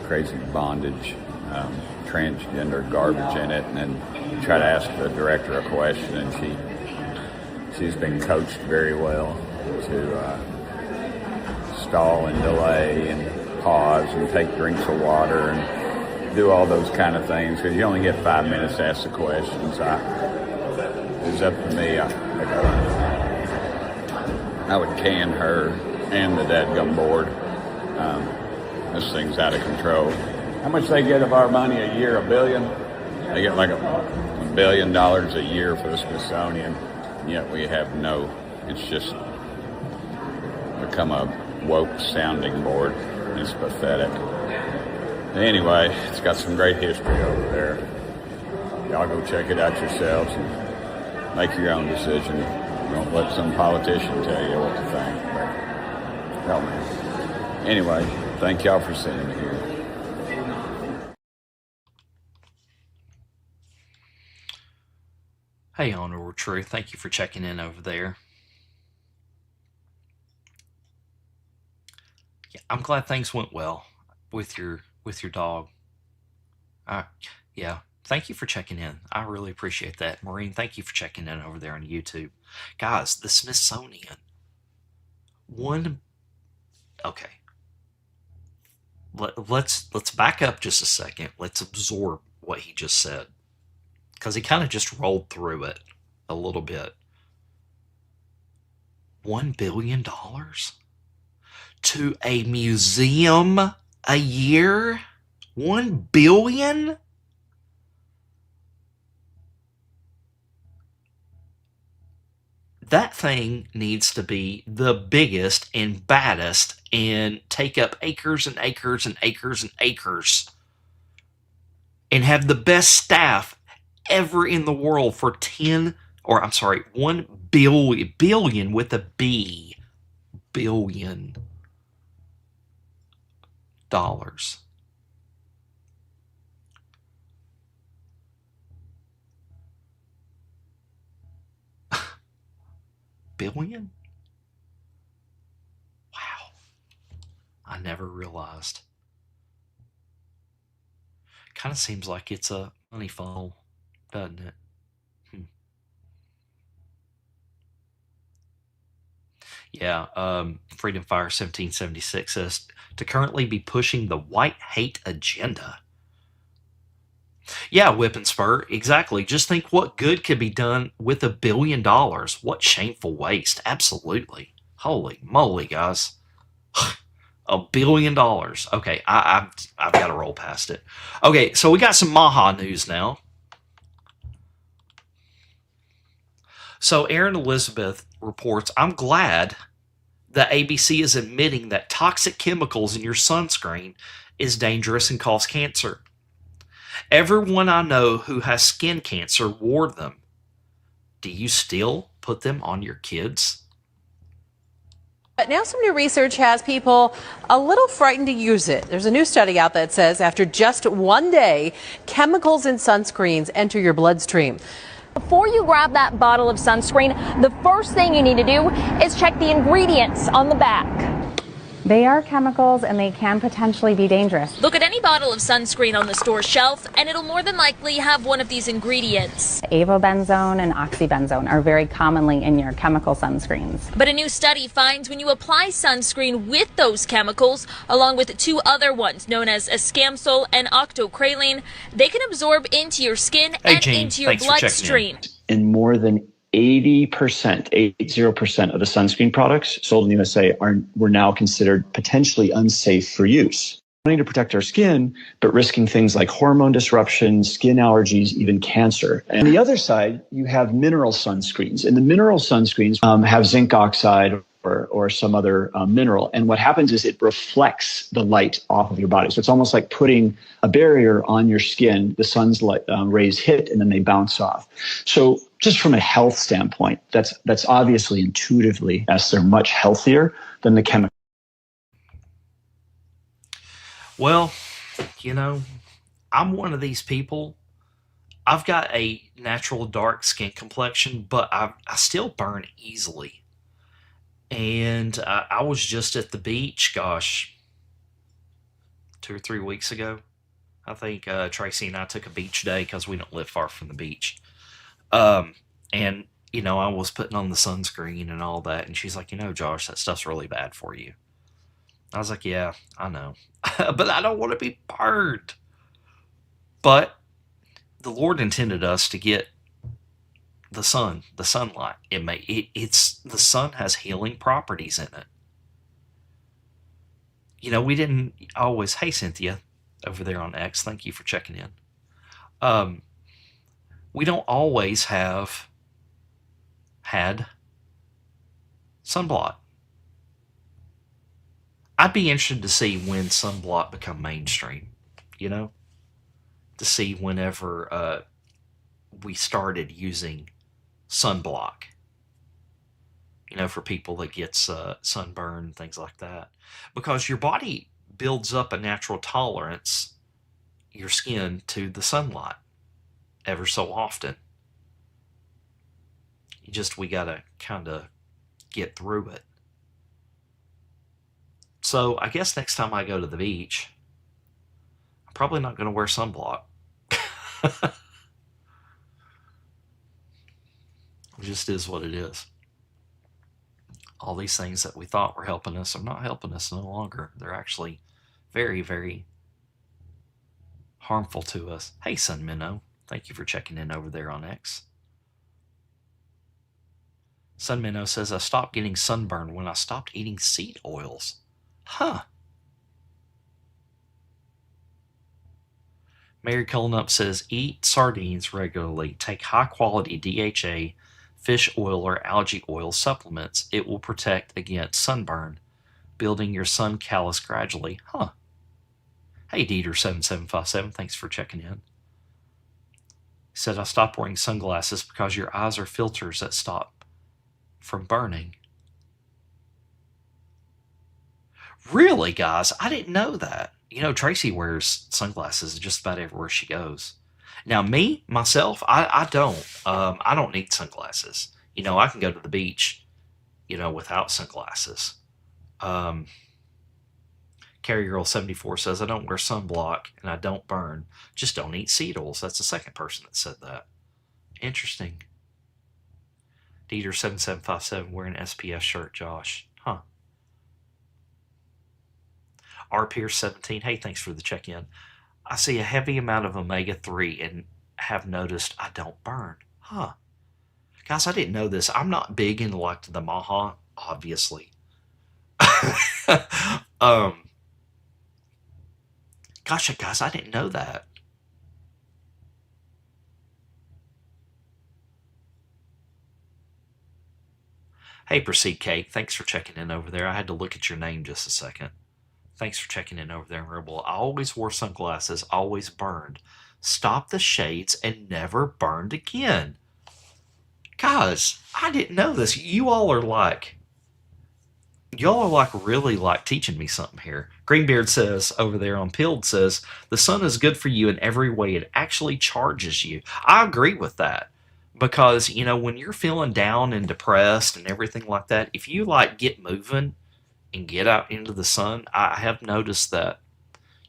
crazy bondage, transgender garbage in it, and then you try to ask the director a question, and she's been coached very well to stall and delay and pause and take drinks of water and do all those kind of things, because you only get 5 minutes to ask the questions. It's up to me. I would can her and the dadgum board. This thing's out of control. How much they get of our money a year? $1 billion? They get like $1 billion a year for the Smithsonian, yet we have no. It's just become a woke sounding board. It's pathetic. Anyway, it's got some great history over there. Y'all go check it out yourselves and make your own decision. Don't let some politician tell you what to think. Help me. Anyway, thank y'all for sitting here. Hey, Honor True, thank you for checking in over there. Yeah, I'm glad things went well with your dog. Yeah, thank you for checking in. I really appreciate that. Maureen, thank you for checking in over there on YouTube. Guys, the Smithsonian. One. Okay. Let's back up just a second. Let's absorb what he just said, because he kind of just rolled through it a little bit. $1 billion to a museum a year? 1 billion? That thing needs to be the biggest and baddest and take up acres and acres and acres and acres and have the best staff ever in the world for 1 billion with a B, billion dollars. Billion? Wow. I never realized. Kind of seems like it's a money funnel, doesn't it? Yeah, Freedom Fire 1776 says to currently be pushing the white hate agenda. Yeah, Whip and Spur, exactly. Just think what good could be done with $1 billion. What shameful waste. Absolutely. Holy moly, guys. $1 billion. Okay, I've got to roll past it. Okay, so we got some Maha news now. So Aaron Elizabeth reports, I'm glad that ABC is admitting that toxic chemicals in your sunscreen is dangerous and cause cancer. Everyone I know who has skin cancer wore them. Do you still put them on your kids? But now some new research has people a little frightened to use it. There's a new study out that says after just one day, chemicals in sunscreens enter your bloodstream. Before you grab that bottle of sunscreen, the first thing you need to do is check the ingredients on the back. They are chemicals and they can potentially be dangerous. Look at any bottle of sunscreen on the store shelf and it'll more than likely have one of these ingredients. Avobenzone and oxybenzone are very commonly in your chemical sunscreens. But a new study finds when you apply sunscreen with those chemicals, along with two other ones known as escamsol and octocrylene, they can absorb into your skin and Gene, into your bloodstream. In more than 80%, 80% of the sunscreen products sold in the USA were now considered potentially unsafe for use. Wanting to protect our skin, but risking things like hormone disruption, skin allergies, even cancer. And on the other side, you have mineral sunscreens. And the mineral sunscreens have zinc oxide or some other mineral. And what happens is it reflects the light off of your body. So it's almost like putting a barrier on your skin. The sun's light, rays hit and then they bounce off. So just from a health standpoint, that's obviously intuitively, as they're much healthier than the chemical. Well, I'm one of these people. I've got a natural dark skin complexion, but I still burn easily. And I was just at the beach, 2 or 3 weeks ago. I think Tracy and I took a beach day because we don't live far from the beach. And, I was putting on the sunscreen and all that. And she's like, Josh, that stuff's really bad for you. I was like, yeah, I know. But I don't want to be burned. But the Lord intended us to get the sunlight. The sun has healing properties in it. We didn't always, hey, Cynthia, over there on X, thank you for checking in. We don't always have had sunblock. I'd be interested to see when sunblock become mainstream, to see whenever we started using sunblock, for people that gets sunburn and things like that. Because your body builds up a natural tolerance, your skin, to the sunlight ever so often. We gotta kind of get through it. So I guess next time I go to the beach, I'm probably not going to wear sunblock. It just is what it is. All these things that we thought were helping us are not helping us no longer. They're actually very, very harmful to us. Hey, Sun Minnow, thank you for checking in over there on X. Sun Minnow says, I stopped getting sunburned when I stopped eating seed oils. Huh. Mary Cullinup says, eat sardines regularly. Take high-quality DHA, fish oil, or algae oil supplements. It will protect against sunburn, building your sun callus gradually. Huh. Hey, Dieter7757, thanks for checking in. He said, I stopped wearing sunglasses because your eyes are filters that stop from burning. Really, guys? I didn't know that. You know, Tracy wears sunglasses just about everywhere she goes. Now, me, myself, I don't. I don't need sunglasses. You know, I can go to the beach, you know, without sunglasses. Carry Girl 74 says, I don't wear sunblock and I don't burn. Just don't eat seed oils. That's the second person that said that. Interesting. Dieter 7757 wearing an SPS shirt, Josh. Huh. R Pierce 17, hey, thanks for the check-in. I see a heavy amount of omega-3 and have noticed I don't burn. Huh. Guys, I didn't know this. I'm not big into like the Maha, obviously. Gosh, guys, I didn't know that. Hey, Proceed Cake, thanks for checking in over there. I had to look at your name just a second. Thanks for checking in over there, Rebel. I always wore sunglasses, always burned. Stopped the shades and never burned again. Guys, I didn't know this. Y'all are like really like teaching me something here. Greenbeard says over there on Pilled says, the sun is good for you in every way. It actually charges you. I agree with that. Because, you know, when you're feeling down and depressed and everything like that, if you like get moving and get out into the sun, I have noticed that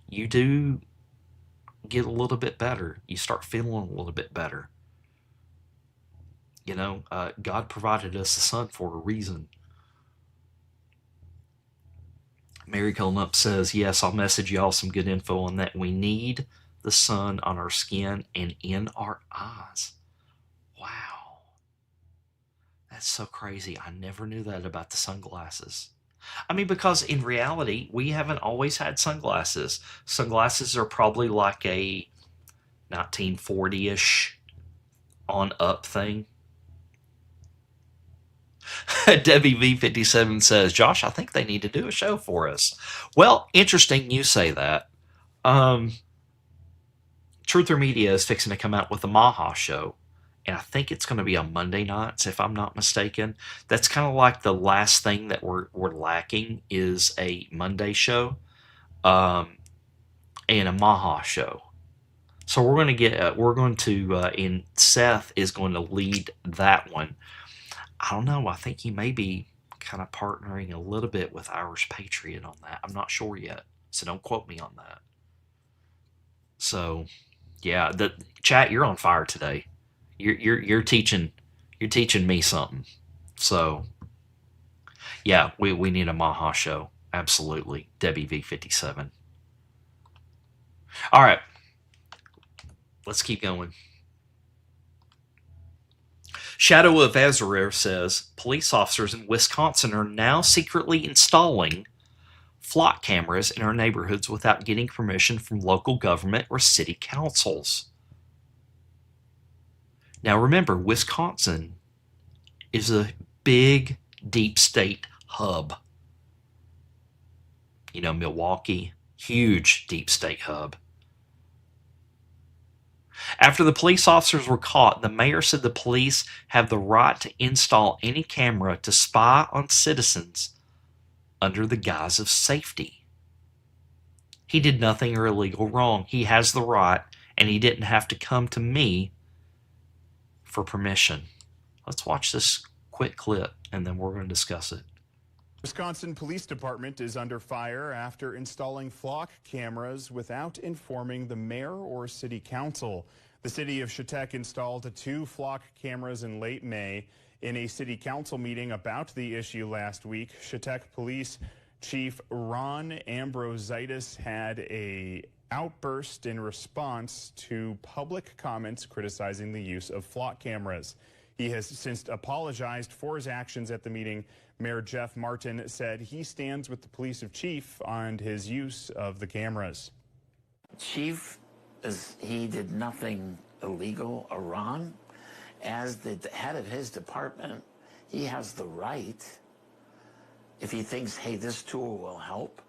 you do get a little bit better. You start feeling a little bit better. You know, God provided us the sun for a reason. Mary Cullinup says, yes, I'll message y'all some good info on that. We need the sun on our skin and in our eyes. Wow. That's so crazy. I never knew that about the sunglasses. I mean, because in reality, we haven't always had sunglasses. Sunglasses are probably like a 1940-ish on up thing. Debbie V57 says, Josh, I think they need to do a show for us. Well, interesting you say that. Truther Media is fixing to come out with a Maha show. And I think it's going to be on Monday nights, if I'm not mistaken. That's kind of like the last thing that we're lacking is a Monday show and a Maha show. So we're going to and Seth is going to lead that one. I don't know. I think he may be kind of partnering a little bit with Irish Patriot on that. I'm not sure yet, so don't quote me on that. So, yeah, the chat, you're on fire today. You're teaching me something. So, yeah, we need a Maha show. Absolutely, Debbie V57. All right, let's keep going. Shadow of Azarir says, police officers in Wisconsin are now secretly installing flock cameras in our neighborhoods without getting permission from local government or city councils. Now remember, Wisconsin is a big deep state hub. You know, Milwaukee, huge deep state hub. After the police officers were caught, the mayor said the police have the right to install any camera to spy on citizens under the guise of safety. He did nothing illegal wrong. He has the right, and he didn't have to come to me for permission. Let's watch this quick clip, and then we're going to discuss it. Wisconsin Police Department is under fire after installing flock cameras without informing the mayor or city council. The city of Chautauqua installed 2 flock cameras in late May In a city council meeting about the issue last week, Chautauqua Police Chief Ron Ambrositis had a outburst in response to public comments criticizing the use of flock cameras. He has since apologized for his actions at the meeting. Mayor Jeff Martin said he stands with the police chief on his use of the cameras. Chief, he did nothing illegal or wrong. As the head of his department, he has the right, if he thinks, hey, this tool will help,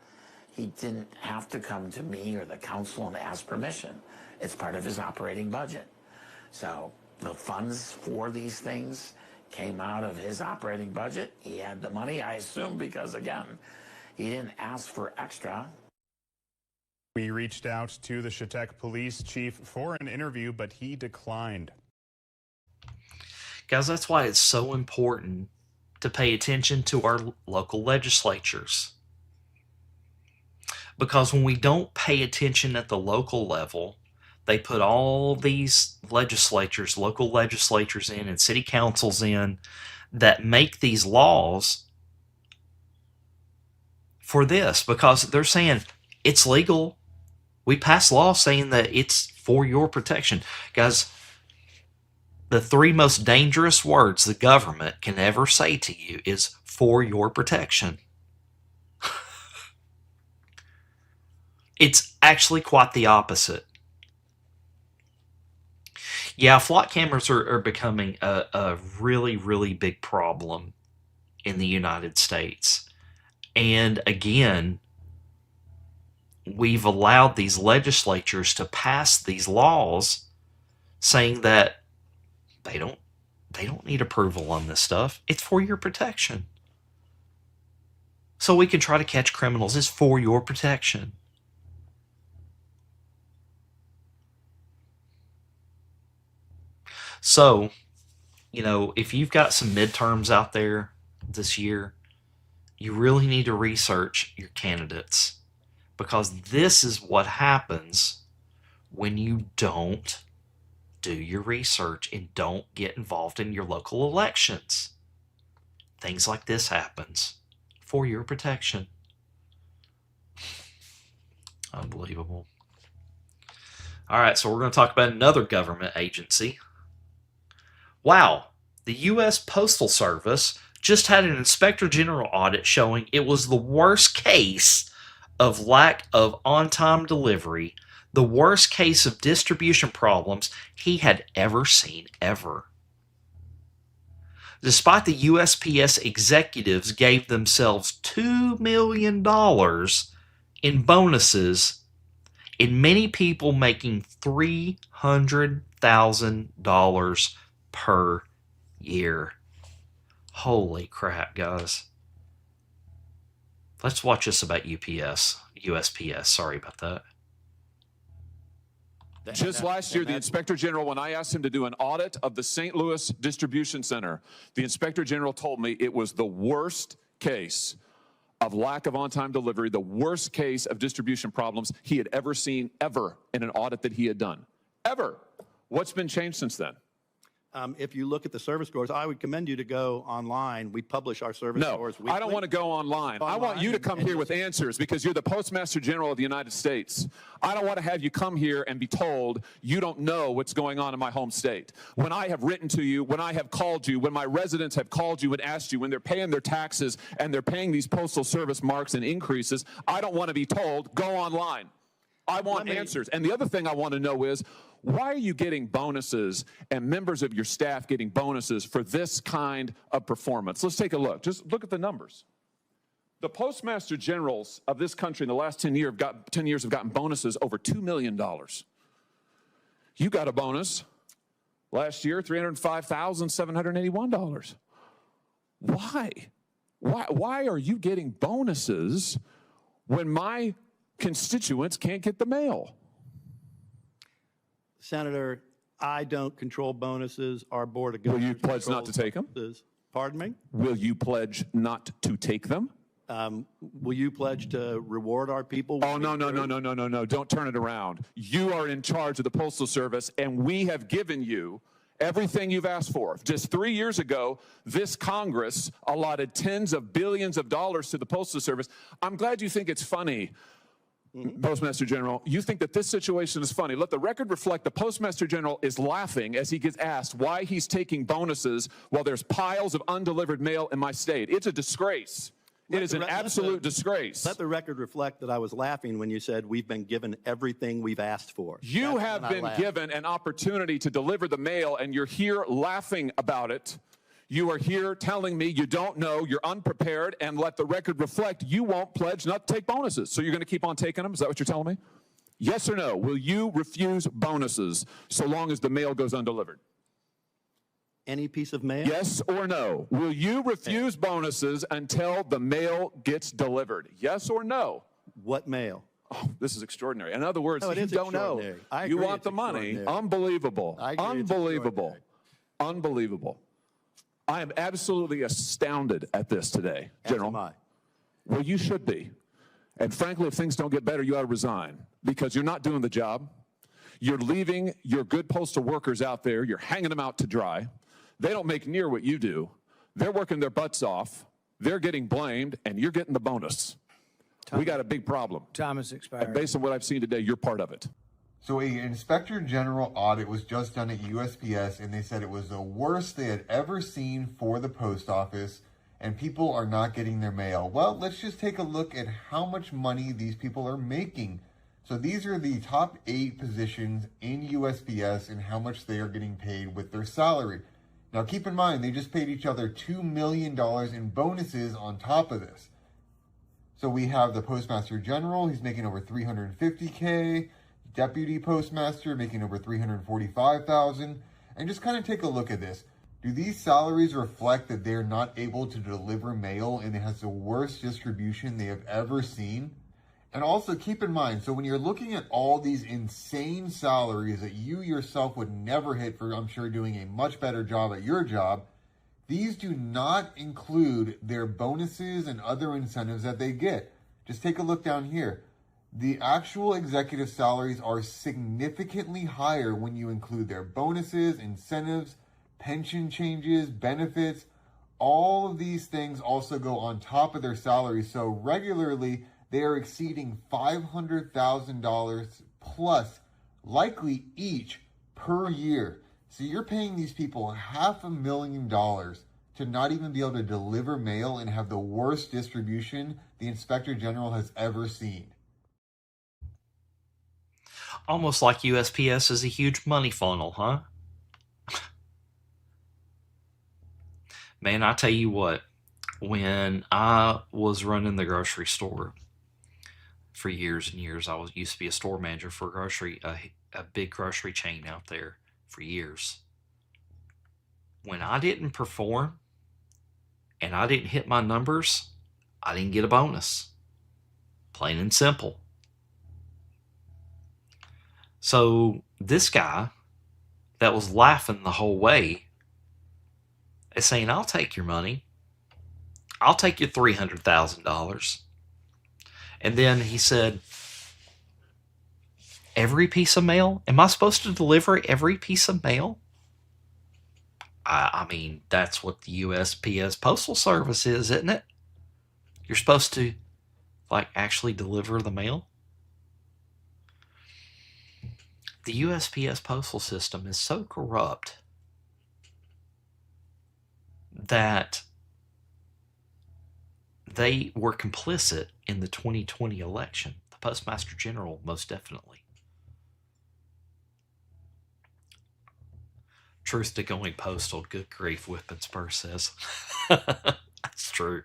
he didn't have to come to me or the council and ask permission. It's part of his operating budget. So the funds for these things came out of his operating budget. He had the money, I assume, because, again, he didn't ask for extra. We reached out to the Chautauqua Police Chief for an interview, but he declined. Guys, that's why it's so important to pay attention to our local legislatures. Because when we don't pay attention at the local level, they put all these legislatures, local legislatures in and city councils in that make these laws for this, because they're saying it's legal. We pass laws saying that it's for your protection. Guys, the three most dangerous words the government can ever say to you is for your protection. It's actually quite the opposite. Yeah, flock cameras are becoming a really, really big problem in the United States. And again, we've allowed these legislatures to pass these laws saying that they don't need approval on this stuff. It's for your protection. So we can try to catch criminals. It's for your protection. So, you know, if you've got some midterms out there this year, you really need to research your candidates, because this is what happens when you don't do your research and don't get involved in your local elections. Things like this happens for your protection. Unbelievable. All right, so we're going to talk about another government agency. Wow, the U.S. Postal Service just had an Inspector General audit showing it was the worst case of lack of on-time delivery, the worst case of distribution problems he had ever seen, ever. Despite the USPS executives gave themselves $2 million in bonuses, and many people making $300,000 per year. Holy crap, guys. Let's watch this about USPS. Sorry about that. Just last year, the Inspector General, when I asked him to do an audit of the St. Louis Distribution Center, the Inspector General told me it was the worst case of lack of on-time delivery, the worst case of distribution problems he had ever seen, ever, in an audit that he had done. Ever. What's been changed since then? If you look at the service scores, I would commend you to go online. We publish our service scores weekly. I don't want to go online. I want you to come here with answers, because you're the Postmaster General of the United States. I don't want to have you come here and be told you don't know what's going on in my home state. When I have written to you, when I have called you, when my residents have called you and asked you, when they're paying their taxes and they're paying these Postal Service marks and increases, I don't want to be told, go online. I want answers. And the other thing I want to know is, why are you getting bonuses and members of your staff getting bonuses for this kind of performance? Let's take a look. Just look at the numbers. The Postmaster Generals of this country in the last 10 years have gotten bonuses over $2 million. You got a bonus last year, $305,781. Why? Why are you getting bonuses when my constituents can't get the mail? Senator, I don't control bonuses. Our board of governors. Will you pledge not to take them? Pardon me? Will you pledge not to take them? Will you pledge to reward our people? Oh, no. Don't turn it around. You are in charge of the Postal Service, and we have given you Everything you've asked for. Just 3 years ago, this Congress allotted tens of billions of dollars to the Postal Service. I'm glad you think it's funny, Postmaster General. You think that this situation is funny. Let the record reflect the Postmaster General is laughing as he gets asked why he's taking bonuses while there's piles of undelivered mail in my state. It's a disgrace. It is an absolute disgrace. Let the record reflect that I was laughing when you said we've been given everything we've asked for. You have been given an opportunity to deliver the mail, and you're here laughing about it. You are here telling me you don't know, you're unprepared, and let the record reflect you won't pledge not to take bonuses. So you're going to keep on taking them? Is that what you're telling me? Yes or no? Will you refuse bonuses so long as the mail goes undelivered? Any piece of mail? Yes or no? Will you refuse bonuses until the mail gets delivered? Yes or no? What mail? Oh, this is extraordinary. In other words, No, it you is don't know. I You agree want it's the money. extraordinary. Unbelievable. I agree it's Unbelievable. extraordinary. Unbelievable. I am absolutely astounded at this today, General. As am I. Well, you should be. And frankly, if things don't get better, you ought to resign because you're not doing the job. You're leaving your good postal workers out there. You're hanging them out to dry. They don't make near what you do. They're working their butts off. They're getting blamed, and you're getting the bonus. We got a big problem. Time has expired. And based on what I've seen today, you're part of it. So an inspector general audit was just done at USPS, and they said it was the worst they had ever seen for the post office, and people are not getting their mail. Well, let's just take a look at how much money these people are making. So these are the top 8 positions in USPS and how much they are getting paid with their salary. Now keep in mind, they just paid each other $2 million in bonuses on top of this. So we have the Postmaster General, he's making over $350K, Deputy Postmaster making over $345,000. And just kind of take a look at this. Do these salaries reflect that they're not able to deliver mail and it has the worst distribution they have ever seen? And also keep in mind, so when you're looking at all these insane salaries that you yourself would never hit for, I'm sure, doing a much better job at your job, these do not include their bonuses and other incentives that they get. Just take a look down here. The actual executive salaries are significantly higher when you include their bonuses, incentives, pension changes, benefits. All of these things also go on top of their salaries. So regularly, they are exceeding $500,000 plus, likely each per year. So you're paying these people $500,000 to not even be able to deliver mail and have the worst distribution the Inspector General has ever seen. Almost like USPS is a huge money funnel, huh? Man, I tell you what, when I was running the grocery store for years and years, I used to be a store manager for a big grocery chain out there for years. When I didn't perform and I didn't hit my numbers, I didn't get a bonus. Plain and simple. So this guy that was laughing the whole way is saying, I'll take your money. I'll take your $300,000. And then he said, every piece of mail? Am I supposed to deliver every piece of mail? I mean, that's what the USPS Postal Service is, isn't it? You're supposed to, actually deliver the mail? The USPS postal system is so corrupt that they were complicit in the 2020 election. The Postmaster General, most definitely. Truth to going postal. Good grief, Whippin' Spur says. That's true.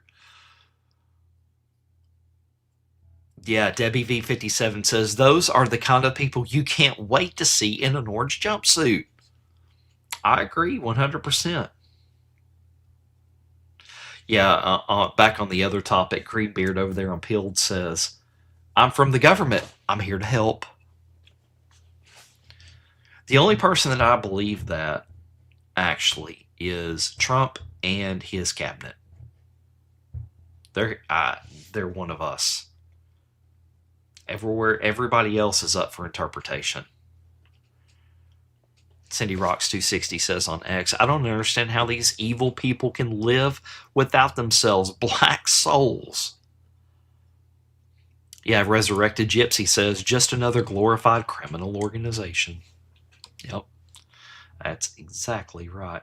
Yeah, Debbie V57 says, those are the kind of people you can't wait to see in an orange jumpsuit. I agree, 100%. Yeah, back on the other topic, Greenbeard over there on Pilled says, I'm from the government. I'm here to help. The only person that I believe that, actually, is Trump and his cabinet. They're one of us. Everybody else is up for interpretation. Cindy Rocks 260 says on X, I don't understand how these evil people can live without themselves. Black souls. Yeah, Resurrected Gypsy says, just another glorified criminal organization. Yep, that's exactly right.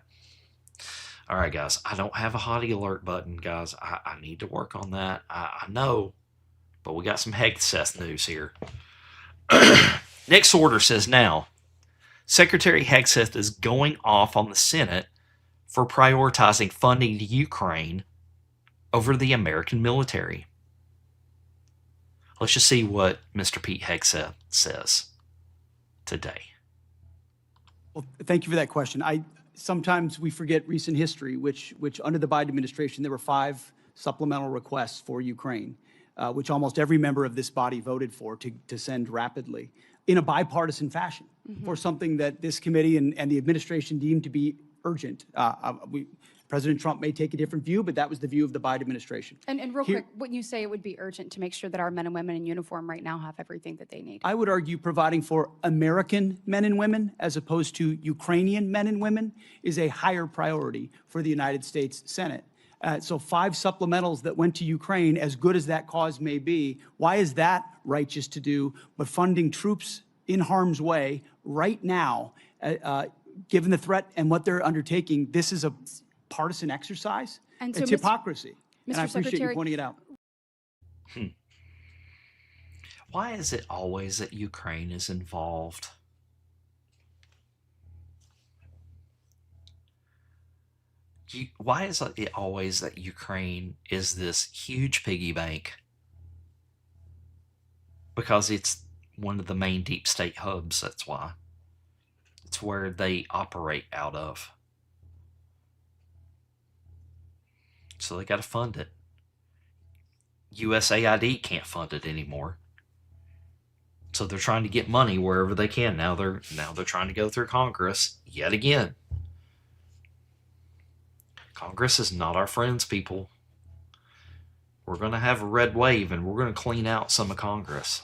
All right, guys, I don't have a hottie alert button, guys. I need to work on that. I know, but we got some Hegseth news here. Next order says now, Secretary Hegseth is going off on the Senate for prioritizing funding to Ukraine over the American military. Let's just see what Mr. Pete Hegseth says today. Well, thank you for that question. Sometimes we forget recent history, which under the Biden administration, there were 5 supplemental requests for Ukraine, which almost every member of this body voted for to send rapidly in a bipartisan fashion for something that this committee and the administration deemed to be urgent. President Trump may take a different view, but that was the view of the Biden administration. And real quick, wouldn't you say it would be urgent to make sure that our men and women in uniform right now have everything that they need? I would argue providing for American men and women as opposed to Ukrainian men and women is a higher priority for the United States Senate. So 5 supplementals that went to Ukraine, as good as that cause may be, why is that righteous to do? But funding troops in harm's way right now, given the threat and what they're undertaking, this is a partisan exercise. And so, it's hypocrisy. And I appreciate Secretary, you pointing it out. Why is it always that Ukraine is involved? Why is it always that Ukraine is this huge piggy bank? Because it's one of the main deep state hubs, that's why. It's where they operate out of. So they got to fund it. USAID can't fund it anymore. So they're trying to get money wherever they can. Now they're trying to go through Congress yet again. Congress is not our friends, people. We're going to have a red wave and we're going to clean out some of Congress.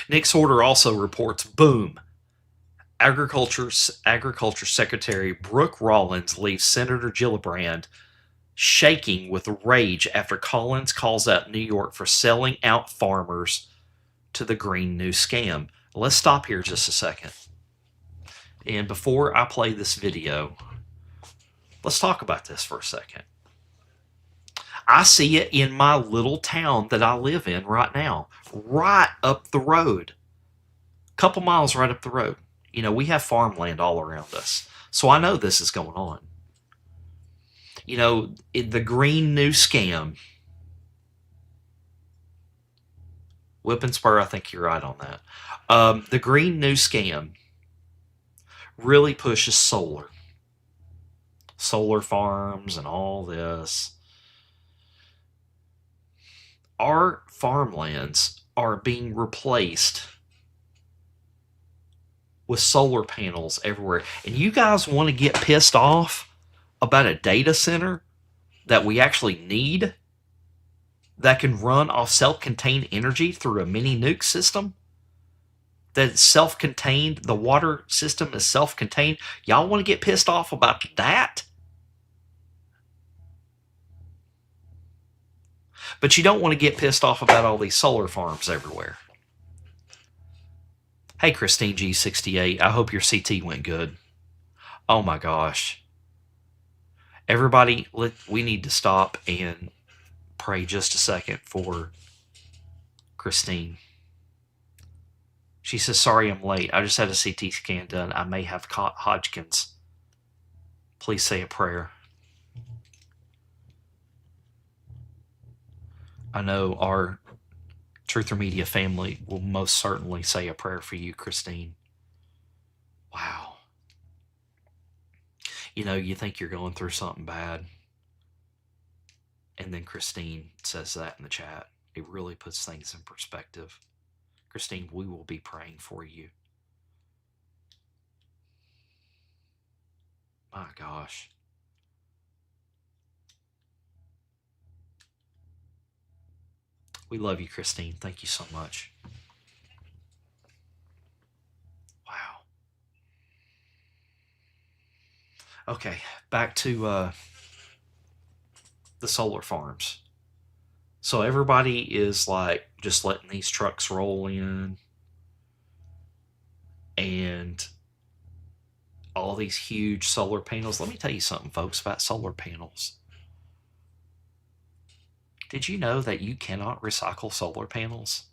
Nick's order also reports, boom, Agriculture Secretary Brooke Rollins leaves Senator Gillibrand shaking with rage after Collins calls out New York for selling out farmers to the Green New Scam. Let's stop here just a second. And before I play this video, let's talk about this for a second. I see it in my little town that I live in right now, right up the road. A couple miles right up the road. You know, we have farmland all around us. So I know this is going on. You know, the Green New Scam. Whip and Spur, I think you're right on that. The Green New Scam really pushes solar. Solar farms and all this. Our farmlands are being replaced with solar panels everywhere. And you guys want to get pissed off about a data center that we actually need that can run off self-contained energy through a mini nuke system? That's self-contained, the water system is self-contained. Y'all want to get pissed off about that? But you don't want to get pissed off about all these solar farms everywhere. Hey, Christine G68, I hope your CT went good. Oh my gosh. Everybody, we need to stop and pray just a second for Christine. She says, sorry I'm late. I just had a CT scan done. I may have Hodgkin's. Please say a prayer. I know our Truther Media family will most certainly say a prayer for you, Christine. Wow. You know, you think you're going through something bad. And then Christine says that in the chat. It really puts things in perspective. Christine, we will be praying for you. My gosh. We love you, Christine. Thank you so much. Wow. Okay, back to the solar farms. So everybody is like just letting these trucks roll in, and all these huge solar panels. Let me tell you something, folks, about solar panels. Did you know that you cannot recycle solar panels?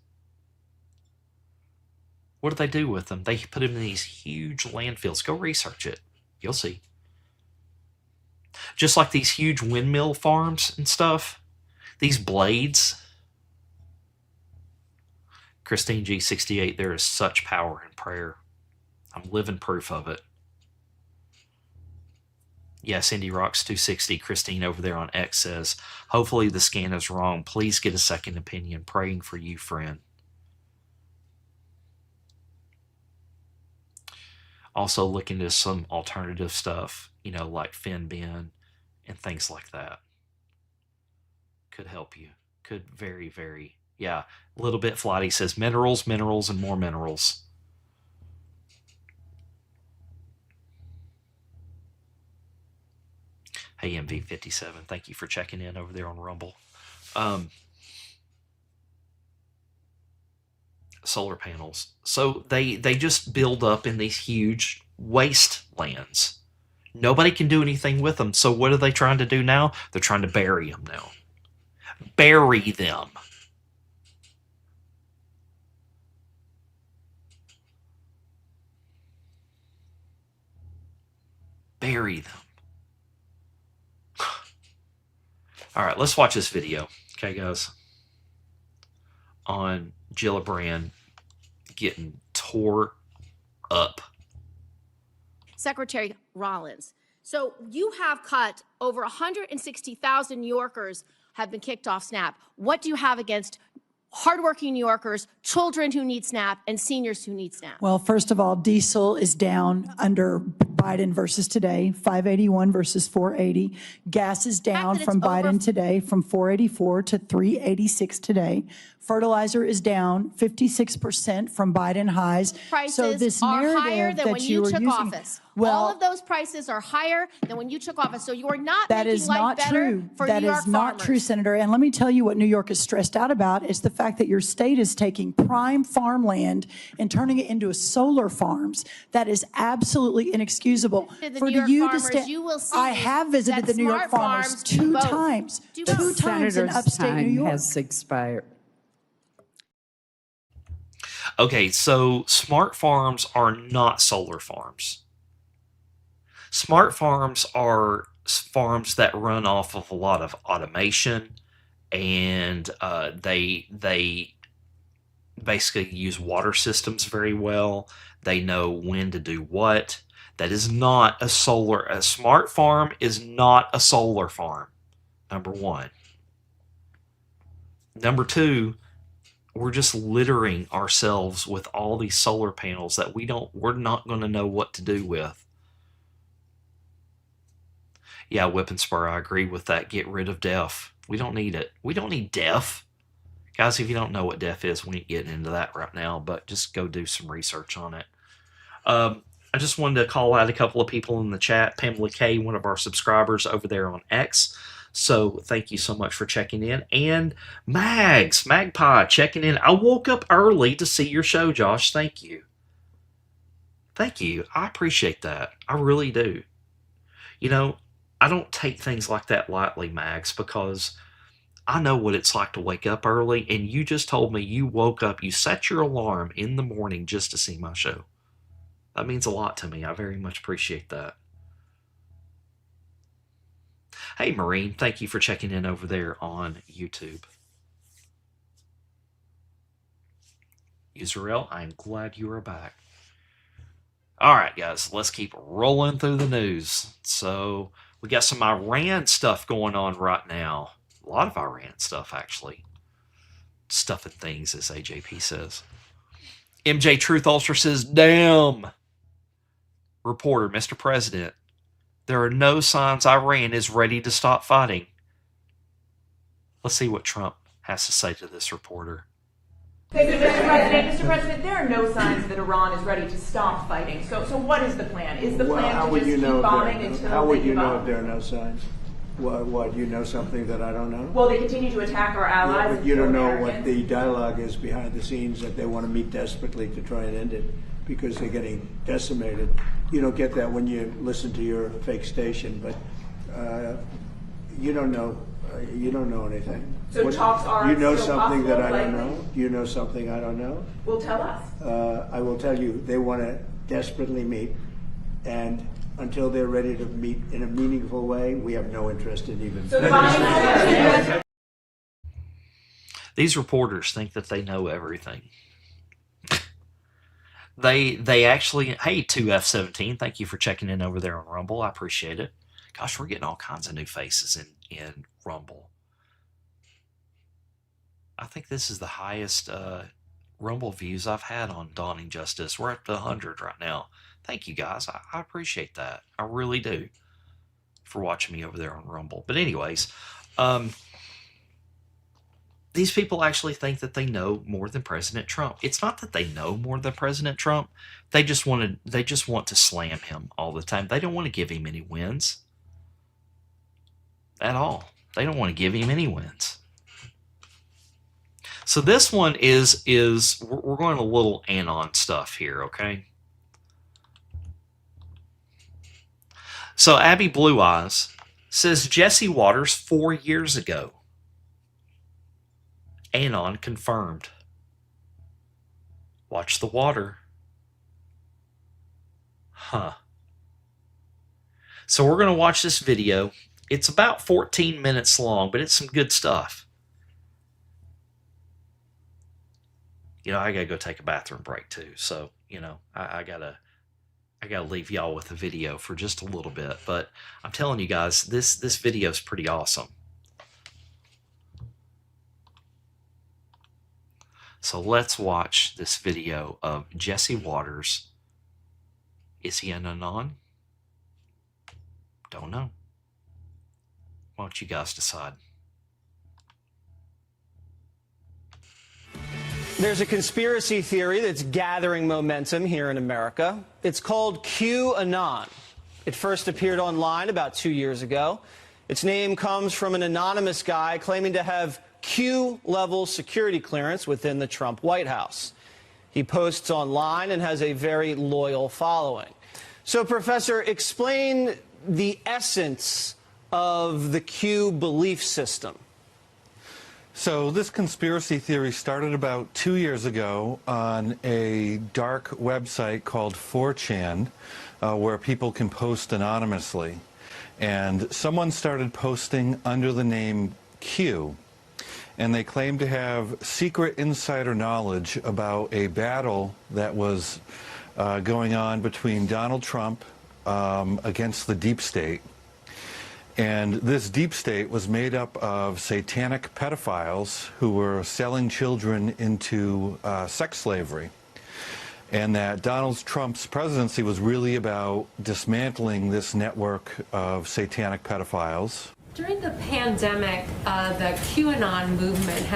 What do they do with them? They put them in these huge landfills. Go research it. You'll see. Just like these huge windmill farms and stuff, these blades. Christine G68, there is such power in prayer. I'm living proof of it. Yes, Indy Rocks 260. Christine over there on X says, hopefully the scan is wrong. Please get a second opinion. Praying for you, friend. Also look into some alternative stuff, you know, like FinBin and things like that. Could help you. Could very, very, yeah. A little bit flighty says minerals, minerals, and more minerals. Hey, MV57, thank you for checking in over there on Rumble. Solar panels. So they just build up in these huge wastelands. Nobody can do anything with them. So what are they trying to do now? They're trying to bury them now. Bury them. Bury them. All right, let's watch this video. Okay, guys. On Gillibrand getting tore up. Secretary Rollins. So you have cut over 160,000 New Yorkers have been kicked off SNAP. What do you have against hardworking New Yorkers, children who need SNAP, and seniors who need SNAP? Well, first of all, diesel is down under Biden versus today, 581 versus 480. Gas is down from Biden today from 484 to 386 today. Fertilizer is down 56% from Biden highs. Prices so this are narrative higher than that when you took using, office. well, all of those prices are higher than when you took office. So you are not that making is life not better true. for That New York is not farmers. true, Senator. And let me tell you what New York is stressed out about is the fact that your state is taking prime farmland and turning it into solar farms. That is absolutely inexcusable. The For New York you farmers, to stand, you will see I have visited that the New York smart farmers farms do two both. times. Do Two both. times in upstate New York. Has expired. Okay, so smart farms are not solar farms. Smart farms are farms that run off of a lot of automation, and they basically use water systems very well. They know when to do what. That is not a smart farm is not a solar farm, number one. Number two, we're just littering ourselves with all these solar panels that we're not going to know what to do with. Yeah, Whip and Spur, I agree with that. Get rid of DEF. We don't need it. We don't need DEF. Guys, if you don't know what DEF is, we ain't getting into that right now, but just go do some research on it. I just wanted to call out a couple of people in the chat. Pamela K, one of our subscribers over there on X. So thank you so much for checking in. And Magpie checking in. I woke up early to see your show, Josh. Thank you. Thank you. I appreciate that. I really do. You know, I don't take things like that lightly, Mags, because I know what it's like to wake up early, and you just told me you woke up, you set your alarm in the morning just to see my show. That means a lot to me. I very much appreciate that. Hey, Marine, thank you for checking in over there on YouTube. Israel, I'm glad you are back. All right, guys, let's keep rolling through the news. So we got some Iran stuff going on right now. A lot of Iran stuff, actually. Stuff and things, as AJP says. MJ Truth Ultra says, damn. Reporter, Mr. President, there are no signs Iran is ready to stop fighting. Let's see what Trump has to say to this reporter. Mr. President, there are no signs that Iran is ready to stop fighting. So what is the plan? Is the plan to just keep bombing until how would they you give know up? if there are no signs? What, you know something that I don't know? Well, they continue to attack our allies. Yeah, but and you kill don't know Americans. what the dialogue is behind the scenes, that they want to meet desperately to try and end it because they're getting decimated. You don't get that when you listen to your fake station, but you don't know. You don't know anything. So talks are You know still something that I possible, don't likely? know. You know something I don't know. Well, tell us. I will tell you, they want to desperately meet, and until they're ready to meet in a meaningful way, we have no interest in even. These reporters think that they know everything. They actually, hey, 2F17, thank you for checking in over there on Rumble. I appreciate it. Gosh, we're getting all kinds of new faces in Rumble. I think this is the highest Rumble views I've had on Dawning Justice. We're up to 100 right now. Thank you, guys. I appreciate that. I really do, for watching me over there on Rumble. But anyways, these people actually think that they know more than President Trump. It's not that they know more than President Trump. They just want to slam him all the time. They don't want to give him any wins at all. They don't want to give him any wins. So this one is we're going a little anon stuff here, okay? So Abby Blue Eyes says Jesse Waters 4 years ago. Anon confirmed. Watch the water. Huh. So we're going to watch this video. It's about 14 minutes long, but it's some good stuff. You know, I gotta go take a bathroom break too. So, you know, I gotta leave y'all with the video for just a little bit. But I'm telling you guys, this video is pretty awesome. So let's watch this video of Jesse Waters. Is he an anon? Don't know. Why don't you guys decide? There's a conspiracy theory that's gathering momentum here in America. It's called QAnon. It first appeared online about 2 years ago. Its name comes from an anonymous guy claiming to have Q-level security clearance within the Trump White House. He posts online and has a very loyal following. So, Professor, explain the essence of the Q belief system. So this conspiracy theory started about 2 years ago on a dark website called 4chan, where people can post anonymously. And someone started posting under the name Q, and they claimed to have secret insider knowledge about a battle that was going on between Donald Trump against the deep state. And this deep state was made up of satanic pedophiles who were selling children into sex slavery. And that Donald Trump's presidency was really about dismantling this network of satanic pedophiles. During the pandemic, the QAnon movement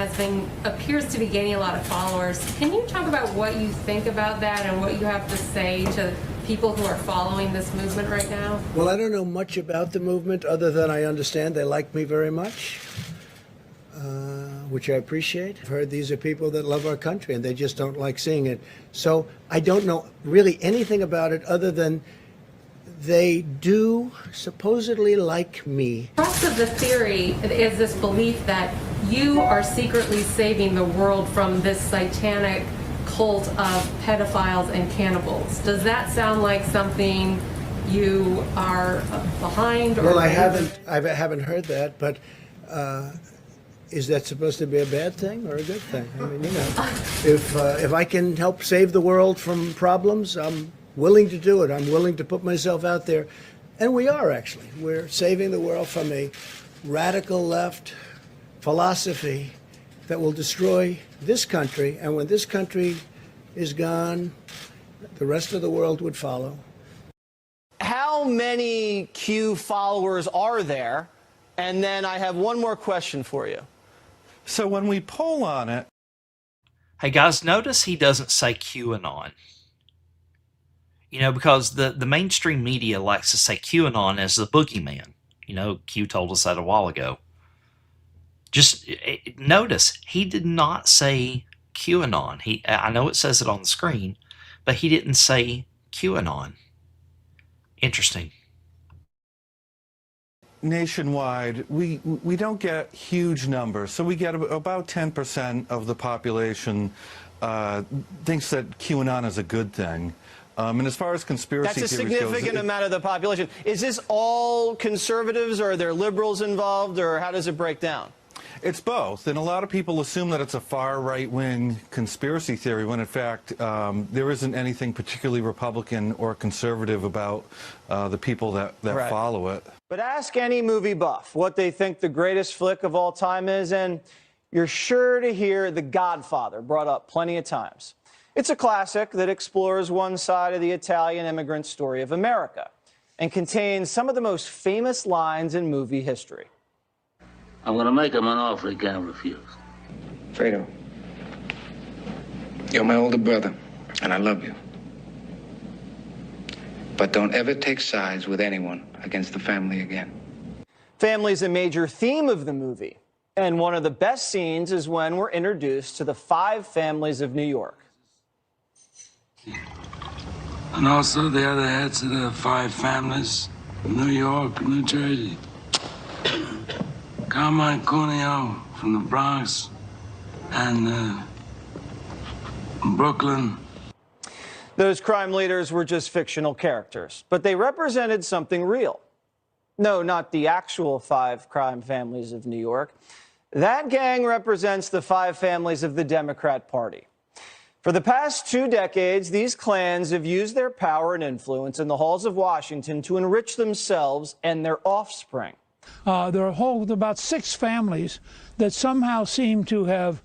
appears to be gaining a lot of followers. Can you talk about what you think about that and what you have to say to people who are following this movement right now? Well, I don't know much about the movement other than I understand they like me very much, which I appreciate. I've heard these are people that love our country and they just don't like seeing it. So I don't know really anything about it other than they do supposedly like me. The crux of the theory is this belief that you are secretly saving the world from this satanic cult of pedophiles and cannibals. Does that sound like something you are behind? Well, I haven't heard that, but is that supposed to be a bad thing or a good thing? I mean, you know, if I can help save the world from problems, I'm willing to do it. I'm willing to put myself out there, and we are actually. We're saving the world from a radical left philosophy that will destroy this country, and when this country is gone, the rest of the world would follow. How many Q followers are there? And then I have one more question for you. So when we poll on it, hey guys, notice he doesn't say QAnon. You know, because the mainstream media likes to say QAnon as the boogeyman. You know, Q told us that a while ago. Just notice he did not say QAnon. I know it says it on the screen, but he didn't say QAnon. Interesting. nationwide, we don't get huge numbers. So we get about 10% of the population thinks that QAnon is a good thing. And as far as conspiracy That's a theories significant goes, amount of the population. Is this all conservatives, or are there liberals involved, or how does it break down? It's both, and a lot of people assume that it's a far right-wing conspiracy theory when in fact there isn't anything particularly Republican or conservative about the people that Right. follow it. But ask any movie buff what they think the greatest flick of all time is, and you're sure to hear The Godfather brought up plenty of times. It's a classic that explores one side of the Italian immigrant story of America and contains some of the most famous lines in movie history. I'm gonna make him an offer he can't refuse. Fredo, you're my older brother, and I love you. But don't ever take sides with anyone against the family again. Family's a major theme of the movie, and one of the best scenes is when we're introduced to the 5 families of New York. And also the other heads of the 5 families, New York, New Jersey. Carmine Cuneo from the Bronx and Brooklyn. Those crime leaders were just fictional characters, but they represented something real. No, not the actual 5 crime families of New York. That gang represents the 5 families of the Democrat Party. For the past 2 decades, these clans have used their power and influence in the halls of Washington to enrich themselves and their offspring. There are about 6 families that somehow seem to have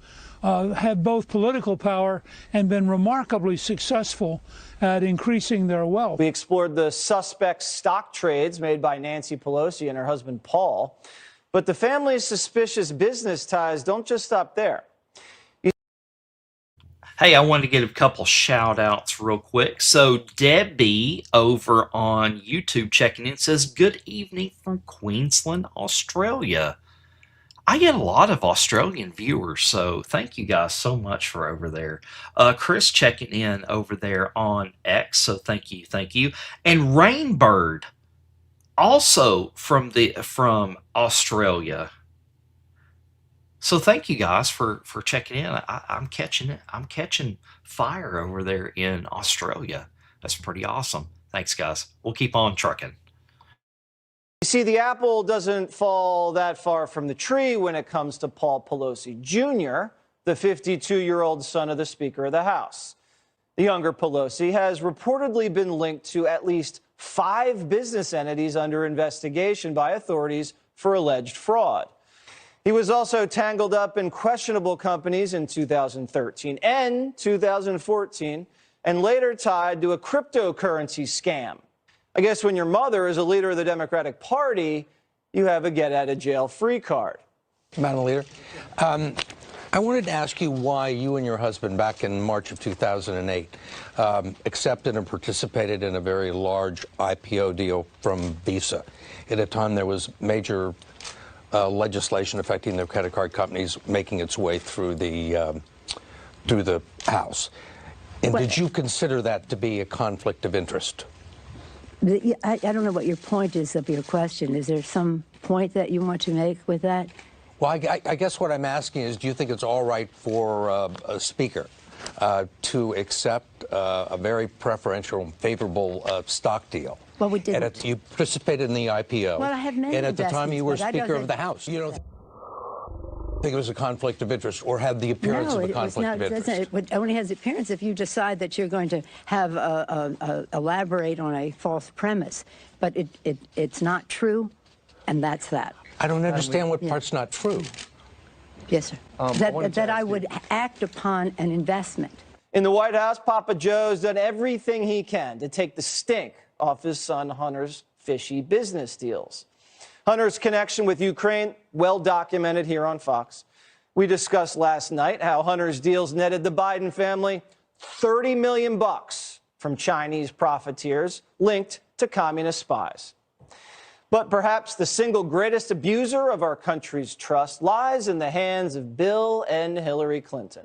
both political power and been remarkably successful at increasing their wealth. We explored the suspect stock trades made by Nancy Pelosi and her husband Paul. But the family's suspicious business ties don't just stop there. Hey, I wanted to get a couple shout outs real quick. So Debbie over on YouTube checking in says, good evening from Queensland, Australia. I get a lot of Australian viewers, so thank you guys so much for over there. Chris checking in over there on X, so thank you. And Rainbird, also from Australia. So thank you guys for checking in. I'm catching it. I'm catching fire over there in Australia. That's pretty awesome. Thanks, guys. We'll keep on trucking. You see, the apple doesn't fall that far from the tree when it comes to Paul Pelosi Jr., the 52-year-old son of the Speaker of the House. The younger Pelosi has reportedly been linked to at least 5 business entities under investigation by authorities for alleged fraud. He was also tangled up in questionable companies in 2013 and 2014, and later tied to a cryptocurrency scam. I guess when your mother is a leader of the Democratic Party, you have a get-out-of-jail-free card. Madam Leader, I wanted to ask you why you and your husband, back in March of 2008, accepted and participated in a very large IPO deal from Visa. At a time there was major legislation affecting the credit card companies making its way through the House. And did you consider that to be a conflict of interest? I don't know what your point is of your question. Is there some point that you want to make with that? Well, I guess what I'm asking is, do you think it's all right for a speaker to accept a very preferential, favorable stock deal? Well, we didn't. You participated in the IPO. Well, I have many and at the time you were investments, but I Speaker don't of the House. You don't think it was a conflict of interest, or had the appearance of a conflict of interest? It only has the appearance if you decide that you're going to have elaborate on a false premise. But it's not true, and that's that. I don't understand what part's not true. Yes, sir. That I would act upon an investment. In the White House, Papa Joe's done everything he can to take the stink off his son Hunter's fishy business deals. Hunter's connection with Ukraine, well documented here on Fox. We discussed last night how Hunter's deals netted the Biden family $30 million from Chinese profiteers linked to communist spies. But perhaps the single greatest abuser of our country's trust lies in the hands of Bill and Hillary Clinton.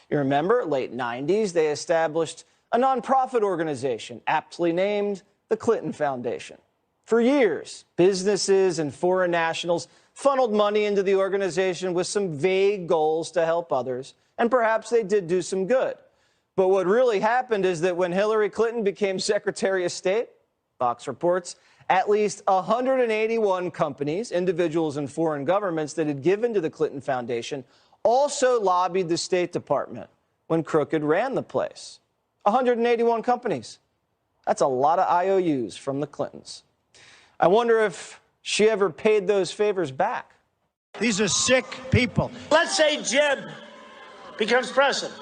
You remember, late 90s, they established a nonprofit organization aptly named the Clinton Foundation. For years, businesses and foreign nationals funneled money into the organization with some vague goals to help others, and perhaps they did do some good. But what really happened is that when Hillary Clinton became Secretary of State, Fox reports, at least 181 companies, individuals, and foreign governments that had given to the Clinton Foundation also lobbied the State Department when Crooked ran the place. 181 companies. That's a lot of IOUs from the Clintons. I wonder if she ever paid those favors back. These are sick people. Let's say Jeb becomes president.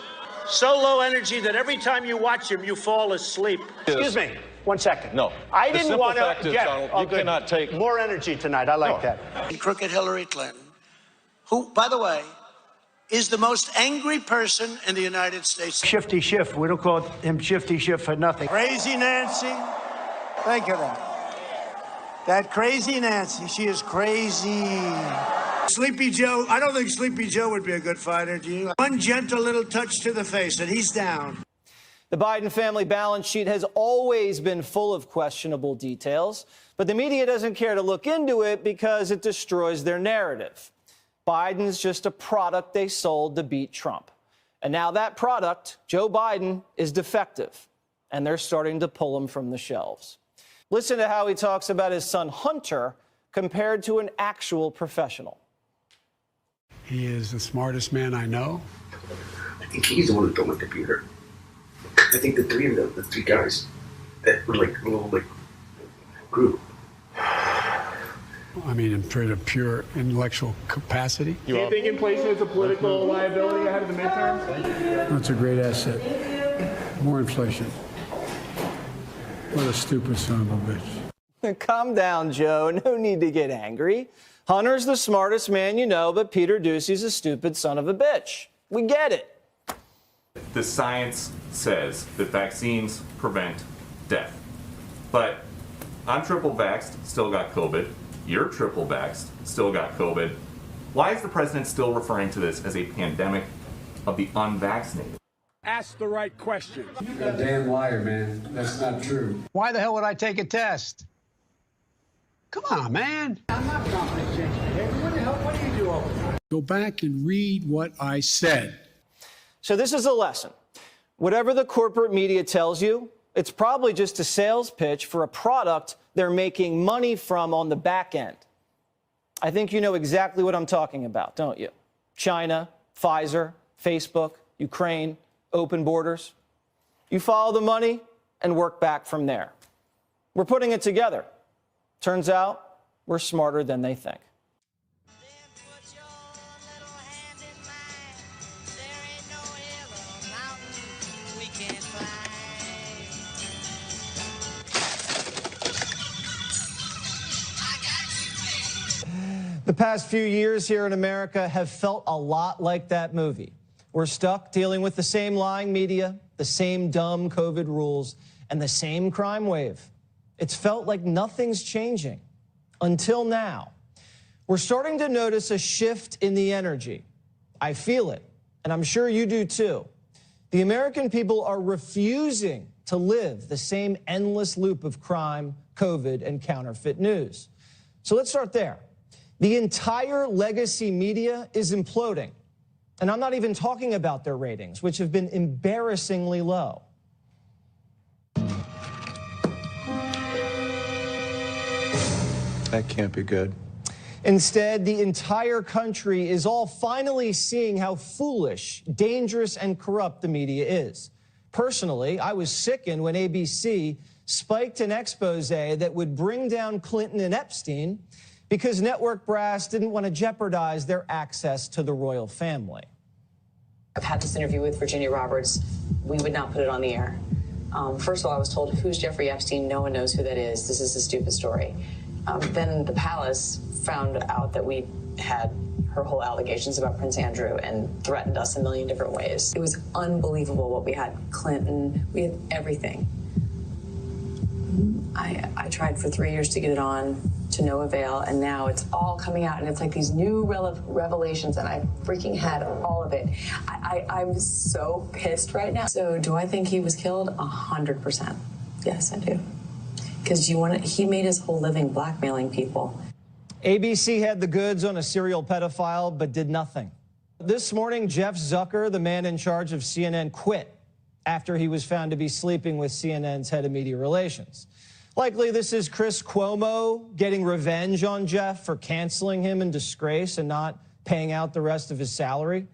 So low energy that every time you watch him, you fall asleep. Excuse me, 1 second. No. I didn't want to. Donald, you cannot take more energy tonight. I like that. Crooked Hillary Clinton, who, by the way, is the most angry person in the United States. Shifty Schiff. We don't call him Shifty Schiff for nothing. Crazy Nancy. Think of that. That crazy Nancy. She is crazy. Sleepy Joe. I don't think Sleepy Joe would be a good fighter, do you? One gentle little touch to the face and he's down. The Biden family balance sheet has always been full of questionable details, but the media doesn't care to look into it because it destroys their narrative. Biden's just a product they sold to beat Trump. And now that product, Joe Biden, is defective, and they're starting to pull him from the shelves. Listen to how he talks about his son Hunter compared to an actual professional. He is the smartest man I know. I think he's the one that built my computer. I think the three of them, the three guys, that were like a little like group. I mean, in pure intellectual capacity. Do you think inflation is a political liability ahead of the midterms? That's a great asset. More inflation. What a stupid son of a bitch. Calm down, Joe. No need to get angry. Hunter's the smartest man you know, but Peter Doocy's a stupid son of a bitch. We get it. The science says that vaccines prevent death. But I'm triple vaxxed, still got COVID. You're triple vaxxed, still got COVID. Why is the president still referring to this as a pandemic of the unvaccinated? Ask the right question. You're a damn liar, man. That's not true. Why the hell would I take a test? Come on, man. I'm not confident changing behavior. What do you do all the time? Go back and read what I said. So this is a lesson. Whatever the corporate media tells you, it's probably just a sales pitch for a product they're making money from on the back end. I think you know exactly what I'm talking about, don't you? China, Pfizer, Facebook, Ukraine, open borders. You follow the money and work back from there. We're putting it together. Turns out we're smarter than they think. The past few years here in America have felt a lot like that movie. We're stuck dealing with the same lying media, the same dumb COVID rules, and the same crime wave. It's felt like nothing's changing until now. We're starting to notice a shift in the energy. I feel it, and I'm sure you do too. The American people are refusing to live the same endless loop of crime, COVID, and counterfeit news. So let's start there. The entire legacy media is imploding. And I'm not even talking about their ratings, which have been embarrassingly low. That can't be good. Instead, the entire country is all finally seeing how foolish, dangerous, and corrupt the media is. Personally, I was sickened when ABC spiked an expose that would bring down Clinton and Epstein because network brass didn't want to jeopardize their access to the royal family. I've had this interview with Virginia Roberts. We would not put it on the air. First of all, I was told, who's Jeffrey Epstein? No one knows who that is. This is a stupid story. Then the palace found out that we had her whole allegations about Prince Andrew and threatened us a million different ways. It was unbelievable what we had. Clinton, we had everything. I tried for 3 years to get it on, to no avail, and now it's all coming out, and it's like these new revelations, and I freaking had all of it. I'm so pissed right now. So do I think he was killed? 100%. Yes, I do. Because he made his whole living blackmailing people. ABC had the goods on a serial pedophile, but did nothing. This morning, Jeff Zucker, the man in charge of CNN, quit after he was found to be sleeping with CNN's head of media relations. Likely this is Chris Cuomo getting revenge on Jeff for canceling him in disgrace and not paying out the rest of his salary.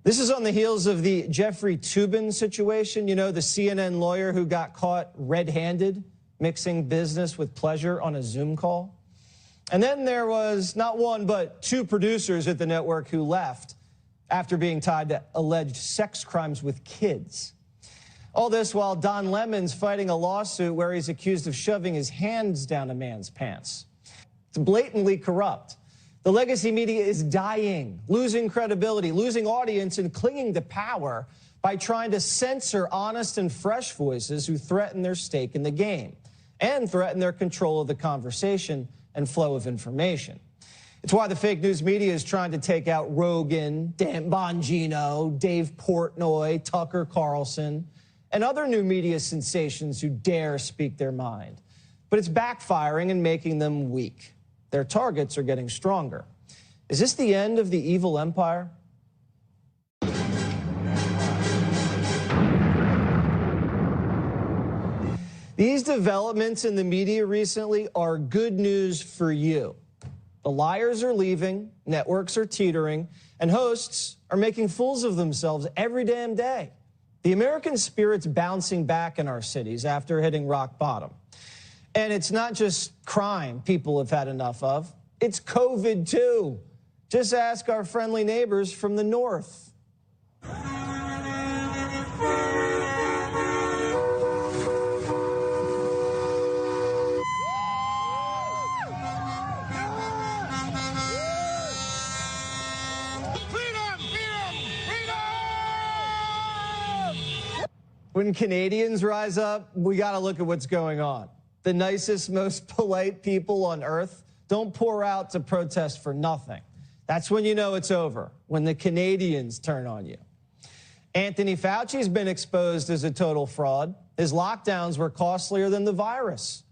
This is on the heels of the Jeffrey Toobin situation, you know, the CNN lawyer who got caught red-handed mixing business with pleasure on a Zoom call. And then there was not one, but two producers at the network who left after being tied to alleged sex crimes with kids. All this while Don Lemon's fighting a lawsuit where he's accused of shoving his hands down a man's pants. It's blatantly corrupt. The legacy media is dying, losing credibility, losing audience, and clinging to power by trying to censor honest and fresh voices who threaten their stake in the game and threaten their control of the conversation and flow of information. It's why the fake news media is trying to take out Rogan, Dan Bongino, Dave Portnoy, Tucker Carlson, and other new media sensations who dare speak their mind. But it's backfiring and making them weak. Their targets are getting stronger. Is this the end of the evil empire? These developments in the media recently are good news for you. The liars are leaving, networks are teetering, and hosts are making fools of themselves every damn day. The American spirit's bouncing back in our cities after hitting rock bottom. And it's not just crime people have had enough of. It's COVID, too. Just ask our friendly neighbors from the north. When Canadians rise up, we got to look at what's going on. The nicest, most polite people on earth don't pour out to protest for nothing. That's when you know it's over, when the Canadians turn on you. Anthony Fauci's been exposed as a total fraud. His lockdowns were costlier than the virus.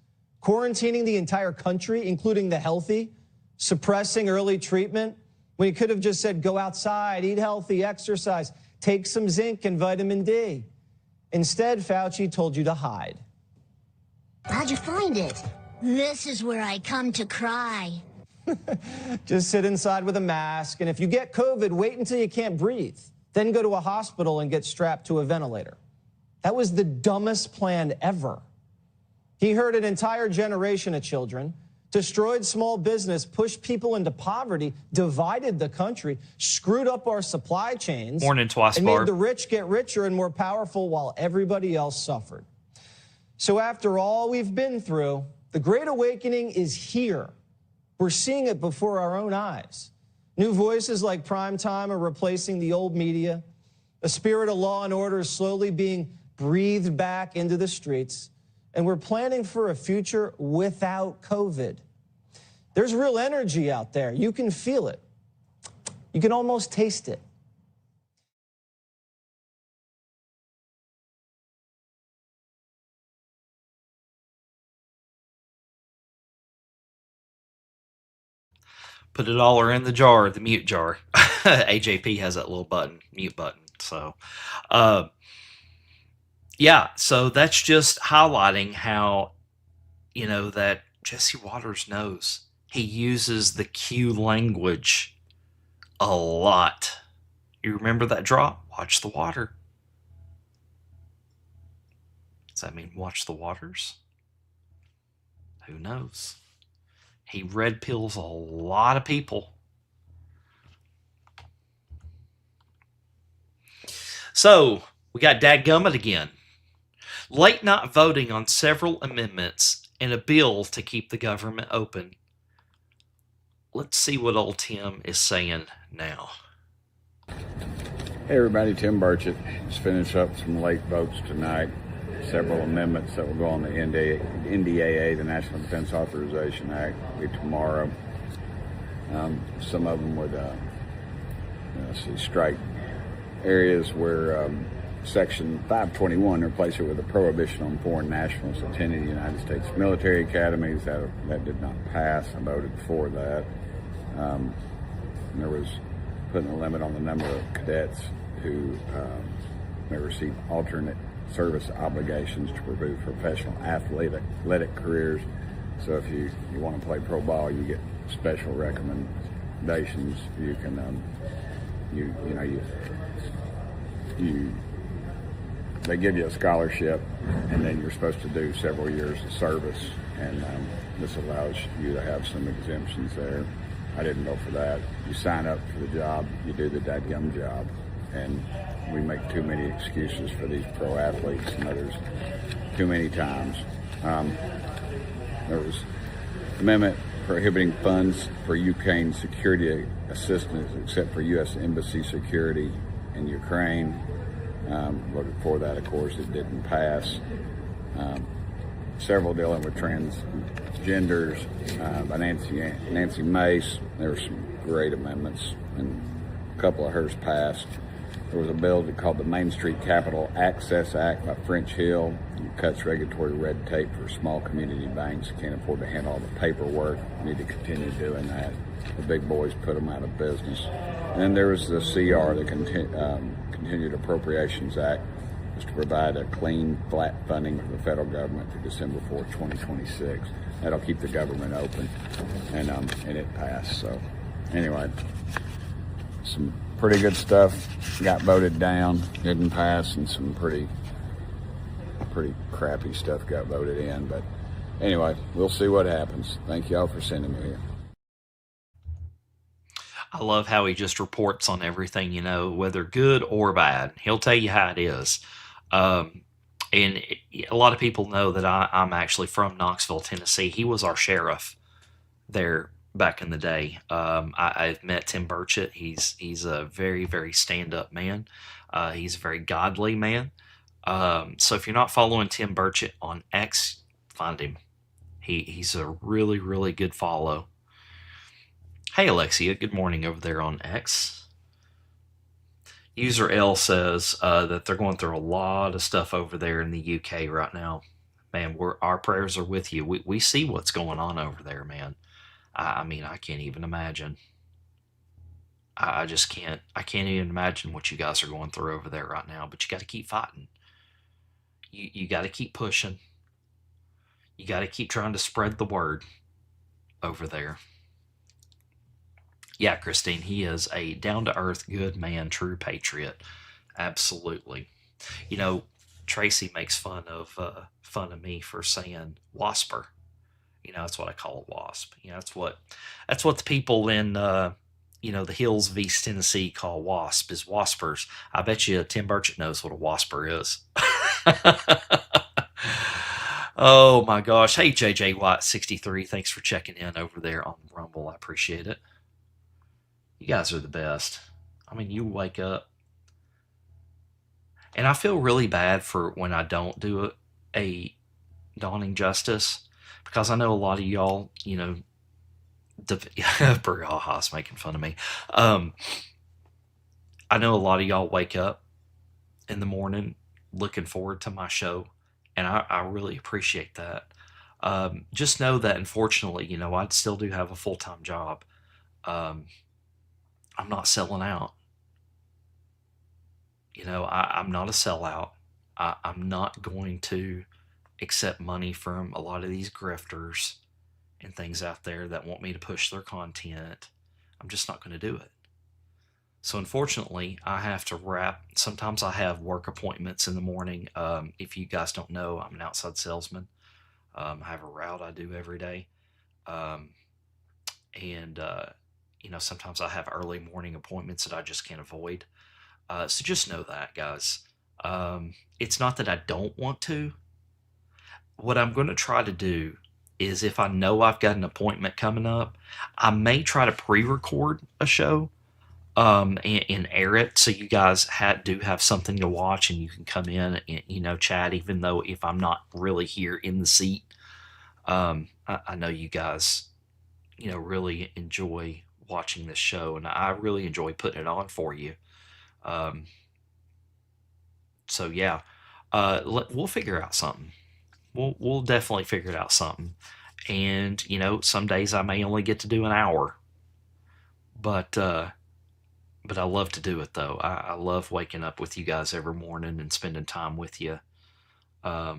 Quarantining the entire country, including the healthy, suppressing early treatment, when he could have just said, go outside, eat healthy, exercise, take some zinc and vitamin D. Instead, Fauci told you to hide. How'd you find it? This is where I come to cry. Just sit inside with a mask, and if you get COVID, wait until you can't breathe. Then go to a hospital and get strapped to a ventilator. That was the dumbest plan ever. He hurt an entire generation of children, destroyed small business, pushed people into poverty, divided the country, screwed up our supply chains, Morning, twice, and Barb. made the rich get richer and more powerful while everybody else suffered. So after all we've been through, the Great Awakening is here. We're seeing it before our own eyes. New voices like Primetime are replacing the old media. The spirit of law and order is slowly being breathed back into the streets. And we're planning for a future without COVID. There's real energy out there. You can feel it. You can almost taste it. Put it all in the jar, the mute jar. AJP has that little button, mute button. So, yeah, so that's just highlighting how, you know, that Jesse Waters knows. He uses the Q language a lot. You remember that drop? Watch the water. Does that mean watch the waters? Who knows? He red pills a lot of people. So, we got dadgummit again. Late not voting on several amendments in a bill to keep the government open. let's see what old Tim is saying now. Hey everybody, Tim Burchett. Just finished up some late votes tonight. Several amendments that will go on the NDAA, the National Defense Authorization Act, will be tomorrow. Some of them would strike areas where Section 521 replace it with a prohibition on foreign nationals attending the United States military academies. That did not pass. I voted for that. There was putting a limit on the number of cadets who may receive alternate service obligations to pursue professional athletic careers. So if you want to play pro ball, you get special recommendations. You can they give you a scholarship, and then you're supposed to do several years of service, and this allows you to have some exemptions there. I didn't go for that. You sign up for the job, you do the dadgum job, and we make too many excuses for these pro athletes and others too many times. There was amendment prohibiting funds for Ukraine security assistance except for U.S. Embassy security in Ukraine. Voted for that, of course, it didn't pass. Several dealing with transgenders by Nancy Mace. There were some great amendments, and a couple of hers passed. There was a bill called the Main Street Capital Access Act by French Hill. It cuts regulatory red tape for small community banks. Can't afford to handle all the paperwork. Need to continue doing that. The big boys put them out of business. And then there was the CR, the Continued Appropriations Act, was to provide a clean, flat funding for the federal government through December 4th, 2026. That'll keep the government open, and it passed. So anyway, some pretty good stuff got voted down, didn't pass, and some pretty crappy stuff got voted in. But anyway, we'll see what happens. Thank y'all for sending me here. I love how he just reports on everything, whether good or bad. He'll tell you how it is. And a lot of people know that I'm actually from Knoxville, Tennessee. He was our sheriff there back in the day. I've met Tim Burchett. He's a very, very stand-up man. He's a very godly man. So if you're not following Tim Burchett on X, find him. He's a really, really good follow. Hey, Alexia, good morning over there on X. User L says that they're going through a lot of stuff over there in the UK right now. Man, our prayers are with you. We see what's going on over there, man. I mean, I can't even imagine. I just can't. I can't even imagine what you guys are going through over there right now. But you got to keep fighting. You got to keep pushing. You got to keep trying to spread the word over there. Yeah, Christine, he is a down-to-earth, good man, true patriot. Absolutely. Tracy makes fun of me for saying wasper. That's what I call a wasp. That's what the people in the hills of East Tennessee call wasp is waspers. I bet you Tim Burchett knows what a wasper is. Oh my gosh. Hey, JJ White 63, thanks for checking in over there on Rumble. I appreciate it. You guys are the best. I mean, you wake up. And I feel really bad for when I don't do a Dawning Justice, because I know a lot of y'all, Burgaha's making fun of me. I know a lot of y'all wake up in the morning looking forward to my show, and I really appreciate that. Just know that, unfortunately, I still do have a full-time job. I'm not selling out. I'm not a sellout. I'm not going to accept money from a lot of these grifters and things out there that want me to push their content. I'm just not going to do it. So unfortunately, I have to wrap. Sometimes I have work appointments in the morning. If you guys don't know, I'm an outside salesman. I have a route I do every day. Sometimes I have early morning appointments that I just can't avoid. So just know that, guys. It's not that I don't want to. What I'm going to try to do is if I know I've got an appointment coming up, I may try to pre-record a show and air it, so you guys do have something to watch, and you can come in and chat, even though if I'm not really here in the seat. I know you guys really enjoy watching this show, and I really enjoy putting it on for you. So yeah, we'll figure out something. We'll definitely figure it out something. And some days I may only get to do an hour, but I love to do it though. I love waking up with you guys every morning and spending time with you. Yeah,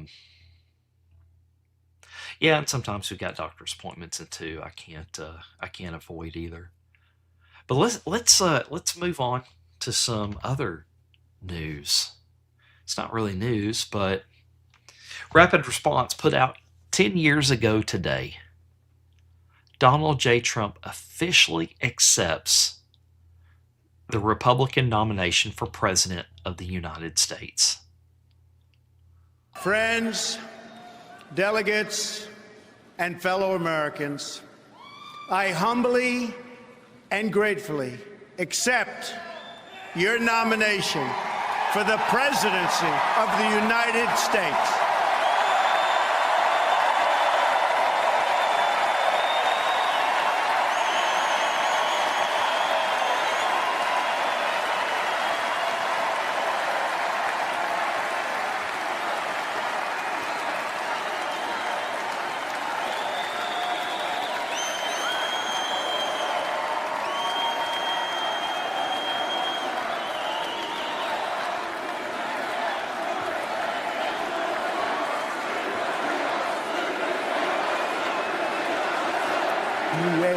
and sometimes we got doctor's appointments too. I can't avoid either. But let's move on to some other news. It's not really news, but Rapid Response put out 10 years ago today. Donald J. Trump officially accepts the Republican nomination for President of the United States. Friends, delegates, and fellow Americans, I humbly and gratefully accept your nomination for the presidency of the United States.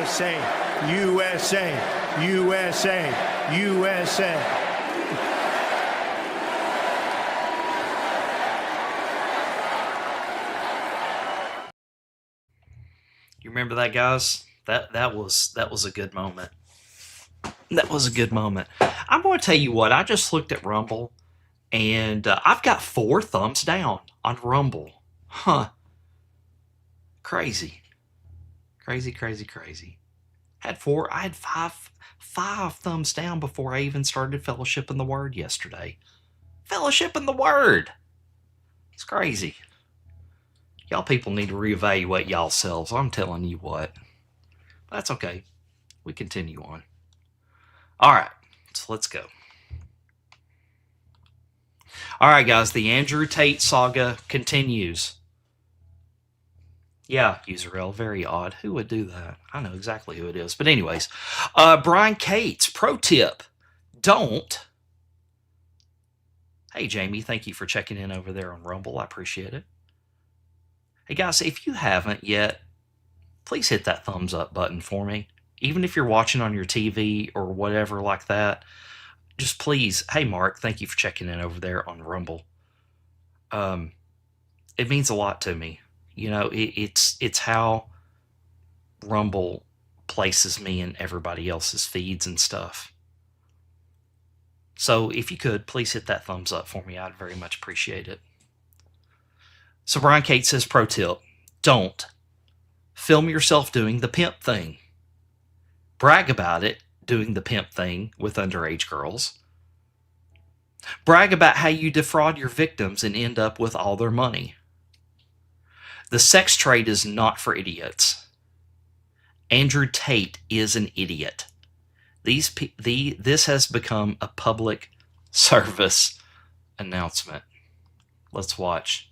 USA, USA, USA, USA. You remember that, guys? That was a good moment. That was a good moment. I'm going to tell you what. I just looked at Rumble, and I've got 4 thumbs down on Rumble. Huh. Crazy. Crazy. I had five thumbs down before I even started Fellowship in the Word yesterday. Fellowship in the Word. It's crazy. Y'all people need to reevaluate y'all selves. I'm telling you what. That's okay. We continue on. All right, so let's go. All right, guys, the Andrew Tate saga continues. Yeah, UserL, very odd. Who would do that? I know exactly who it is. But anyways, Brian Cates, pro tip, don't. Hey, Jamie, thank you for checking in over there on Rumble. I appreciate it. Hey, guys, if you haven't yet, please hit that thumbs up button for me. Even if you're watching on your TV or whatever like that, just please. Hey, Mark, thank you for checking in over there on Rumble. It means a lot to me. You know, it's how Rumble places me in everybody else's feeds and stuff. So if you could, please hit that thumbs up for me. I'd very much appreciate it. So Brian Cates says, pro tip, don't film yourself doing the pimp thing. Brag about it, doing the pimp thing with underage girls. Brag about how you defraud your victims and end up with all their money. The sex trade is not for idiots. Andrew Tate is an idiot. This has become a public service announcement. Let's watch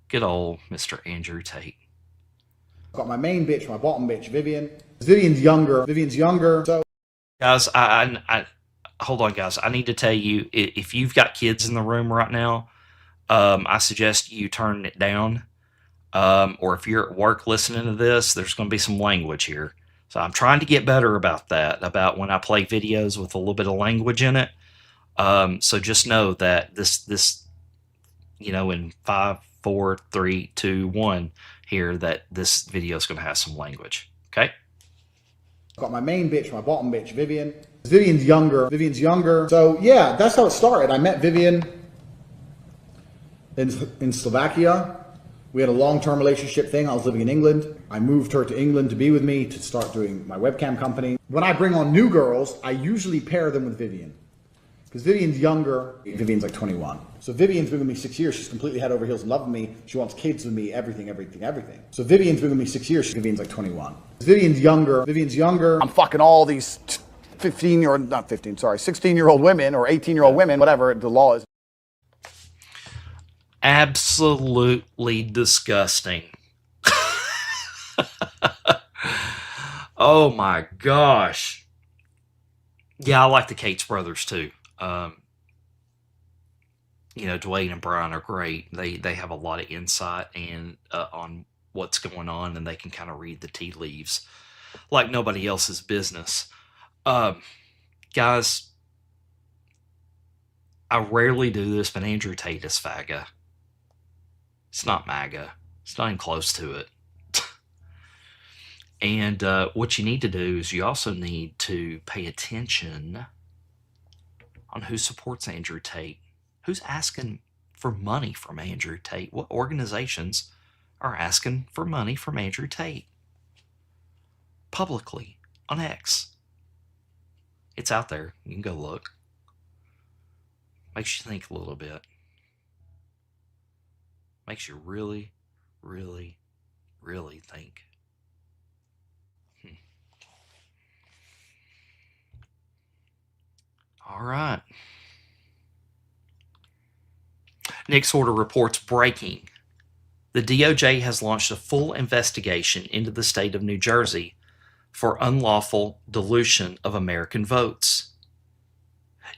good old Mr. Andrew Tate. Got my main bitch, my bottom bitch, Vivian. Vivian's younger. So, guys, I hold on, guys. I need to tell you, if you've got kids in the room right now, I suggest you turn it down. Or if you're at work listening to this, there's going to be some language here. So I'm trying to get better about that, about when I play videos with a little bit of language in it. So just know that this, you know, in 5, 4, 3, 2, 1 here, that this video is going to have some language. Okay? Got my main bitch, my bottom bitch, Vivian. Vivian's younger. So yeah, that's how it started. I met Vivian in Slovakia. We had a long-term relationship thing. I was living in England. I moved her to England to be with me to start doing my webcam company. When I bring on new girls, I usually pair them with Vivian. Because Vivian's younger. Vivian's like 21. So Vivian's been with me 6 years. She's completely head over heels in love with me. She wants kids with me, everything. So Vivian's been with me 6 years. Vivian's like 21. Vivian's younger. I'm fucking all these 16-year-old women or 18-year-old women, whatever the law is. Absolutely disgusting. Oh my gosh. Yeah, I like the Cates brothers too. Dwayne and Brian are great. They have a lot of insight and on what's going on, and they can kind of read the tea leaves like nobody else's business. Guys, I rarely do this, but Andrew Tate is FAGA. It's not MAGA. It's not even close to it. And what you need to do is you also need to pay attention on who supports Andrew Tate. Who's asking for money from Andrew Tate? What organizations are asking for money from Andrew Tate? Publicly on X. It's out there. You can go look. Makes you think a little bit. Makes you really, really, really think. All right. Next order reports breaking. The DOJ has launched a full investigation into the state of New Jersey for unlawful dilution of American votes.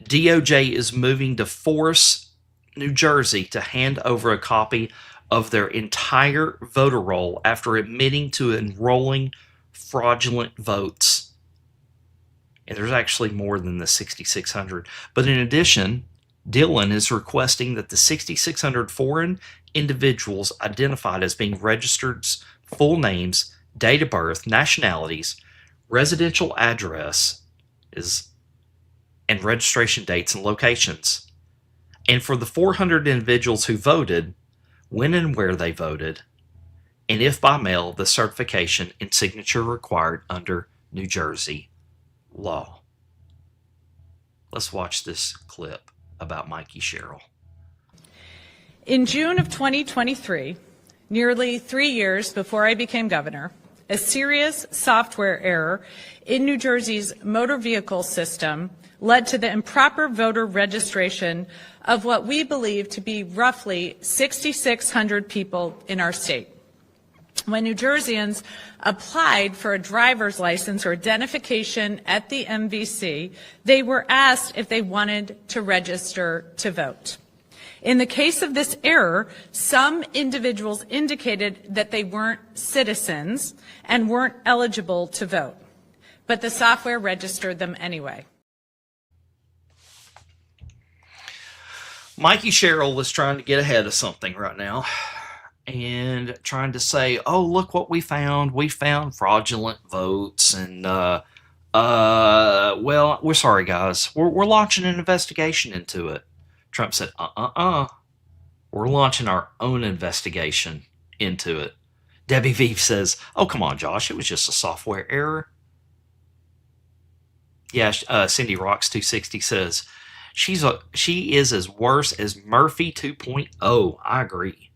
DOJ is moving to force New Jersey to hand over a copy of their entire voter roll after admitting to enrolling fraudulent votes. And there's actually more than the 6,600. But in addition, Dillon is requesting that the 6,600 foreign individuals identified as being registered's full names, date of birth, nationalities, residential address and registration dates and locations. And for the 400 individuals who voted, when and where they voted, and if by mail, the certification and signature required under New Jersey law. Let's watch this clip about Mikey Sherrill. In June of 2023, nearly 3 years before I became governor, a serious software error in New Jersey's motor vehicle system led to the improper voter registration of what we believe to be roughly 6,600 people in our state. When New Jerseyans applied for a driver's license or identification at the MVC, they were asked if they wanted to register to vote. In the case of this error, some individuals indicated that they weren't citizens and weren't eligible to vote, but the software registered them anyway. Mikey Sherrill is trying to get ahead of something right now and trying to say, oh, look what we found. We found fraudulent votes. And, well, we're sorry, guys. We're launching an investigation into it. Trump said, we're launching our own investigation into it. Debbie Vieve says, oh, come on, Josh. It was just a software error. Yeah, Cindy Rocks 260 says, she is as worse as Murphy 2.0. I agree.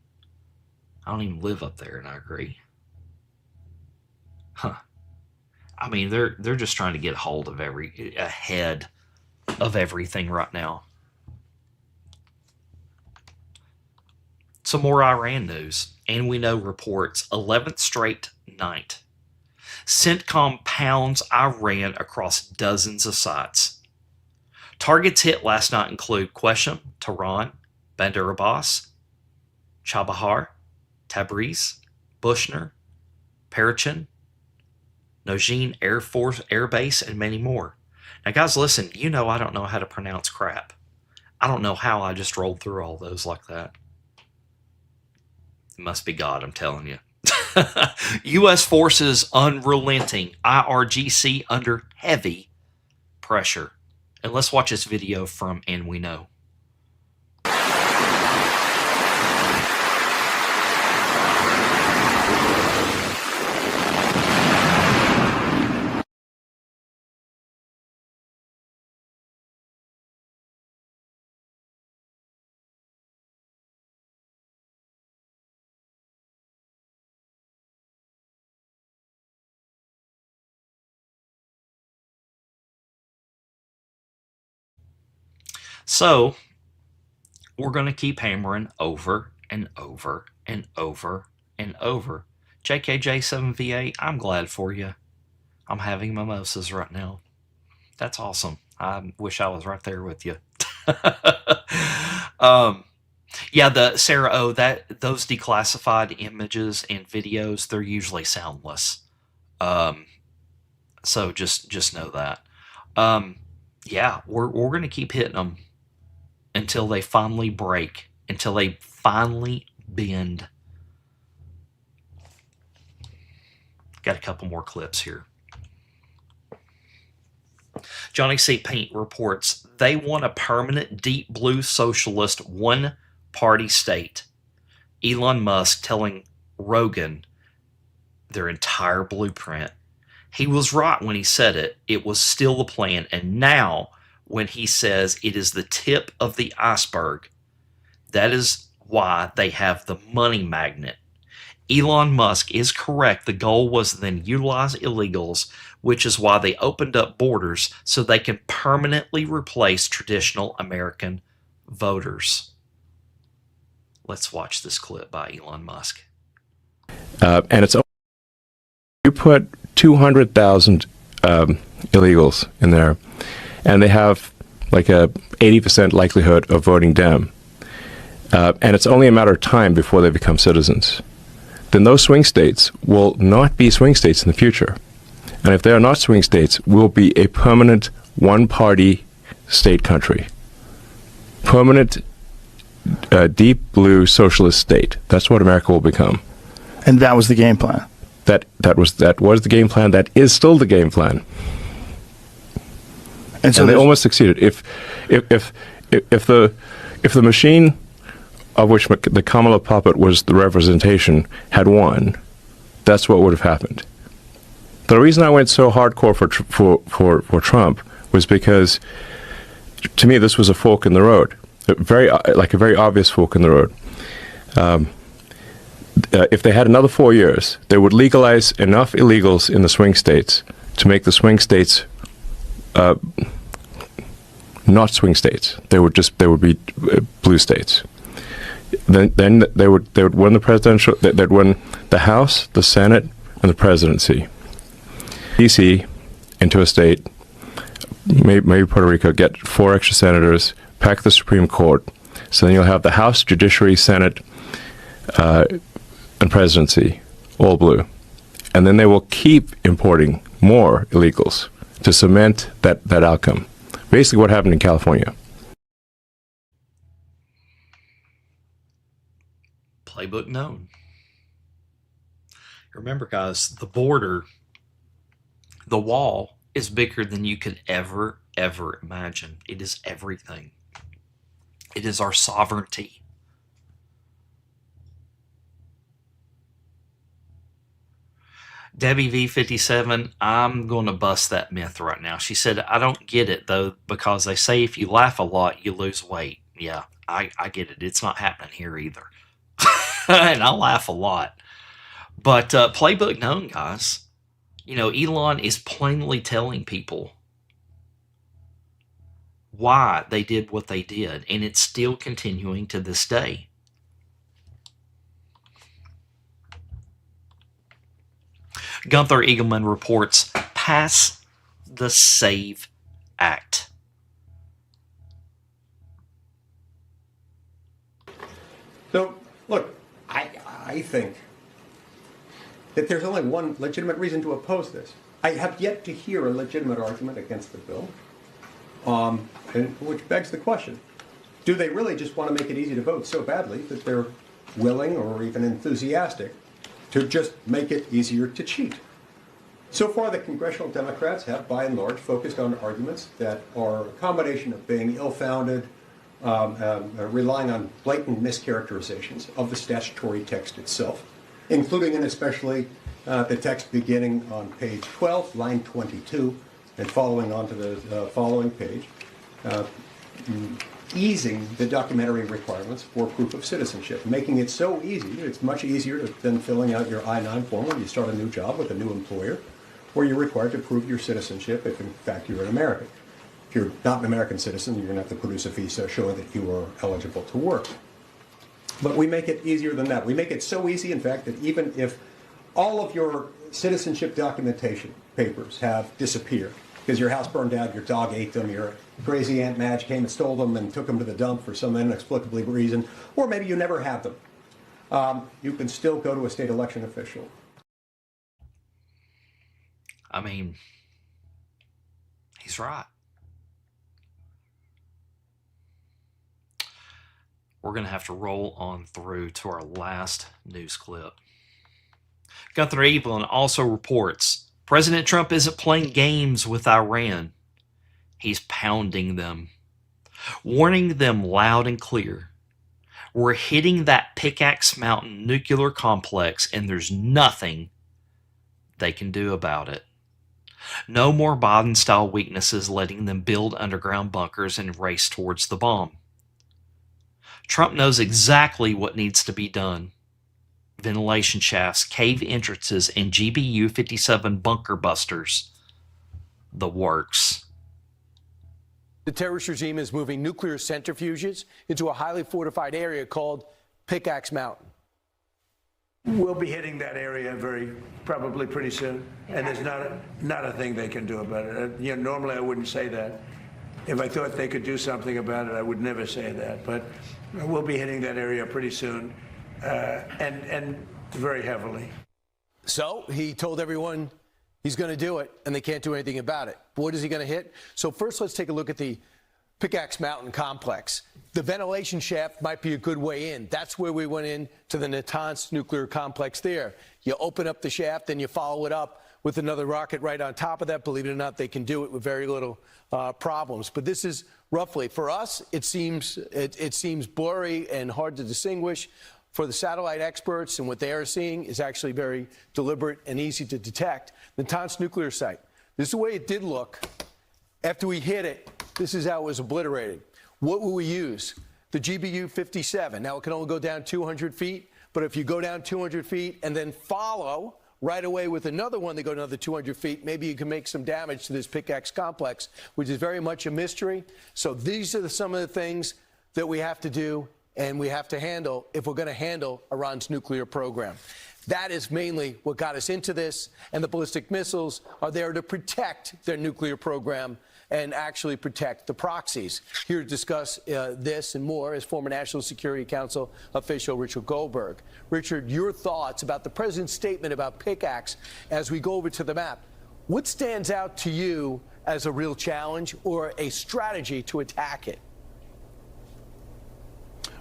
I don't even live up there, and I agree. Huh. I mean, they're just trying to get hold of ahead of everything right now. Some more Iran news, and we know reports 11th straight night. CENTCOM pounds Iran across dozens of sites. Targets hit last night include Qeshm, Tehran, Bandar Abbas, Chabahar, Tabriz, Bushner, Parachin, Nojin Air Base, and many more. Now, guys, listen, you know I don't know how to pronounce crap. I don't know how I just rolled through all those like that. It must be God, I'm telling you. U.S. forces unrelenting. IRGC under heavy pressure. And let's watch this video from And We Know. So we're going to keep hammering over and over and over and over. JKJ7VA, I'm glad for you. I'm having mimosas right now. That's awesome. I wish I was right there with you. Yeah, the Sarah O, that those declassified images and videos, they're usually soundless. So just know that. Yeah, we're gonna keep hitting them until they finally break, until they finally bend. Got a couple more clips here. Johnny C. Paint reports they want a permanent deep blue socialist one-party state. Elon Musk telling Rogan their entire blueprint. He was right when he said it. It was still the plan. And now when he says it is the tip of the iceberg, that is why they have the money magnet. Elon Musk is correct. The goal was then utilize illegals, which is why they opened up borders so they can permanently replace traditional American voters. Let's watch this clip by Elon Musk. And it's you put 200,000 illegals in there, and they have like a 80% likelihood of voting Dem, and it's only a matter of time before they become citizens. Then those swing states will not be swing states in the future. And if they are not swing states, we'll be a permanent one-party state country. Permanent deep blue socialist state. That's what America will become. And that was the game plan. That was the game plan. That is still the game plan. And so they almost succeeded. If the machine of which the Kamala puppet was the representation had won, that's what would have happened. The reason I went so hardcore for Trump was because, to me, this was a fork in the road, a very obvious fork in the road. If they had another 4 years, they would legalize enough illegals in the swing states to make the swing states not swing states. They would be blue states. Then they would win the presidential. They'd win the House, the Senate, and the presidency. D.C. into a state, maybe Puerto Rico, get 4 extra senators, pack the Supreme Court. So then you'll have the House, Judiciary, Senate, and presidency, all blue. And then they will keep importing more illegals to cement that outcome. Basically what happened in California. Playbook known. Remember, guys, the border, the wall, is bigger than you could ever imagine. It is everything. It is our sovereignty. Debbie V57, I'm going to bust that myth right now. She said, I don't get it, though, because they say if you laugh a lot, you lose weight. Yeah, I get it. It's not happening here either. And I laugh a lot. But playbook known, guys. You know, Elon is plainly telling people why they did what they did, and it's still continuing to this day. Gunther Eagleman reports, pass the SAVE Act. So, look, I think that there's only one legitimate reason to oppose this. I have yet to hear a legitimate argument against the bill, which begs the question, do they really just want to make it easy to vote so badly that they're willing or even enthusiastic to just make it easier to cheat? So far, the congressional Democrats have, by and large, focused on arguments that are a combination of being ill-founded, relying on blatant mischaracterizations of the statutory text itself, including and especially the text beginning on page 12, line 22, and following on to the following page, easing the documentary requirements for proof of citizenship, making it so easy, it's much easier than filling out your I-9 form when you start a new job with a new employer, where you're required to prove your citizenship if in fact you're an American. If you're not an American citizen, you're going to have to produce a visa showing that you are eligible to work. But we make it easier than that. We make it so easy, in fact, that even if all of your citizenship documentation papers have disappeared because your house burned down, your dog ate them, your crazy Aunt Madge came and stole them and took them to the dump for some inexplicable reason, or maybe you never had them, you can still go to a state election official. I mean, he's right. We're going to have to roll on through to our last news clip. Gunther Evelyn also reports President Trump isn't playing games with Iran. He's pounding them, warning them loud and clear. We're hitting that Pickaxe Mountain nuclear complex, and there's nothing they can do about it. No more Biden-style weaknesses letting them build underground bunkers and race towards the bomb. Trump knows exactly what needs to be done. Ventilation shafts, cave entrances, and GBU-57 bunker busters. The works. The terrorist regime is moving nuclear centrifuges into a highly fortified area called Pickaxe Mountain. We'll be hitting that area probably pretty soon, and there's not a thing they can do about it. Normally I wouldn't say that. If I thought they could do something about it, I would never say that. But we'll be hitting that area pretty soon, and very heavily. So he told everyone he's going to do it, and they can't do anything about it. What is he going to hit? So first, let's take a look at the Pickaxe Mountain complex. The ventilation shaft might be a good way in. That's where we went in to the Natanz nuclear complex there. You open up the shaft, and you follow it up with another rocket right on top of that. Believe it or not, they can do it with very little problems. But this is roughly, for us, it seems blurry and hard to distinguish. For the satellite experts, and what they are seeing is actually very deliberate and easy to detect. The Natanz nuclear site. This is the way it did look. After we hit it, this is how it was obliterated. What will we use? The GBU-57. Now, it can only go down 200 feet, but if you go down 200 feet and then follow right away with another one that go another 200 feet, maybe you can make some damage to this Pickaxe complex, which is very much a mystery. So these are some of the things that we have to do and we have to handle if we're going to handle Iran's nuclear program. That is mainly what got us into this, and the ballistic missiles are there to protect their nuclear program and actually protect the proxies. Here to discuss this and more is former National Security Council official Richard Goldberg. Richard, your thoughts about the president's statement about Pickaxe as we go over to the map. What stands out to you as a real challenge or a strategy to attack it?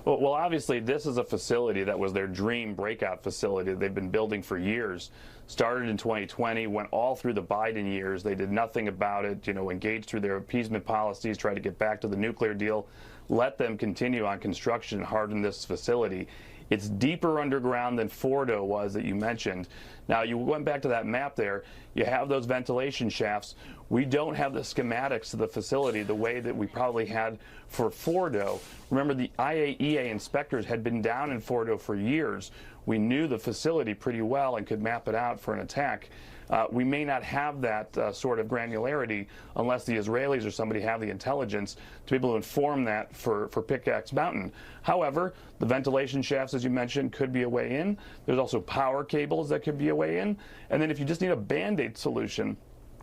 Well, obviously, this is a facility that was their dream breakout facility they've been building for years. Started in 2020, went all through the Biden years. They did nothing about it, engaged through their appeasement policies, tried to get back to the nuclear deal, let them continue on construction and harden this facility. It's deeper underground than Fordo was that you mentioned. Now, you went back to that map there. You have those ventilation shafts. We don't have the schematics to the facility the way that we probably had for Fordo. Remember, the IAEA inspectors had been down in Fordo for years. We knew the facility pretty well and could map it out for an attack. We may not have that sort of granularity unless the Israelis or somebody have the intelligence to be able to inform that for Pickaxe Mountain. However, the ventilation shafts, as you mentioned, could be a way in. There's also power cables that could be a way in. And then if you just need a Band-Aid solution,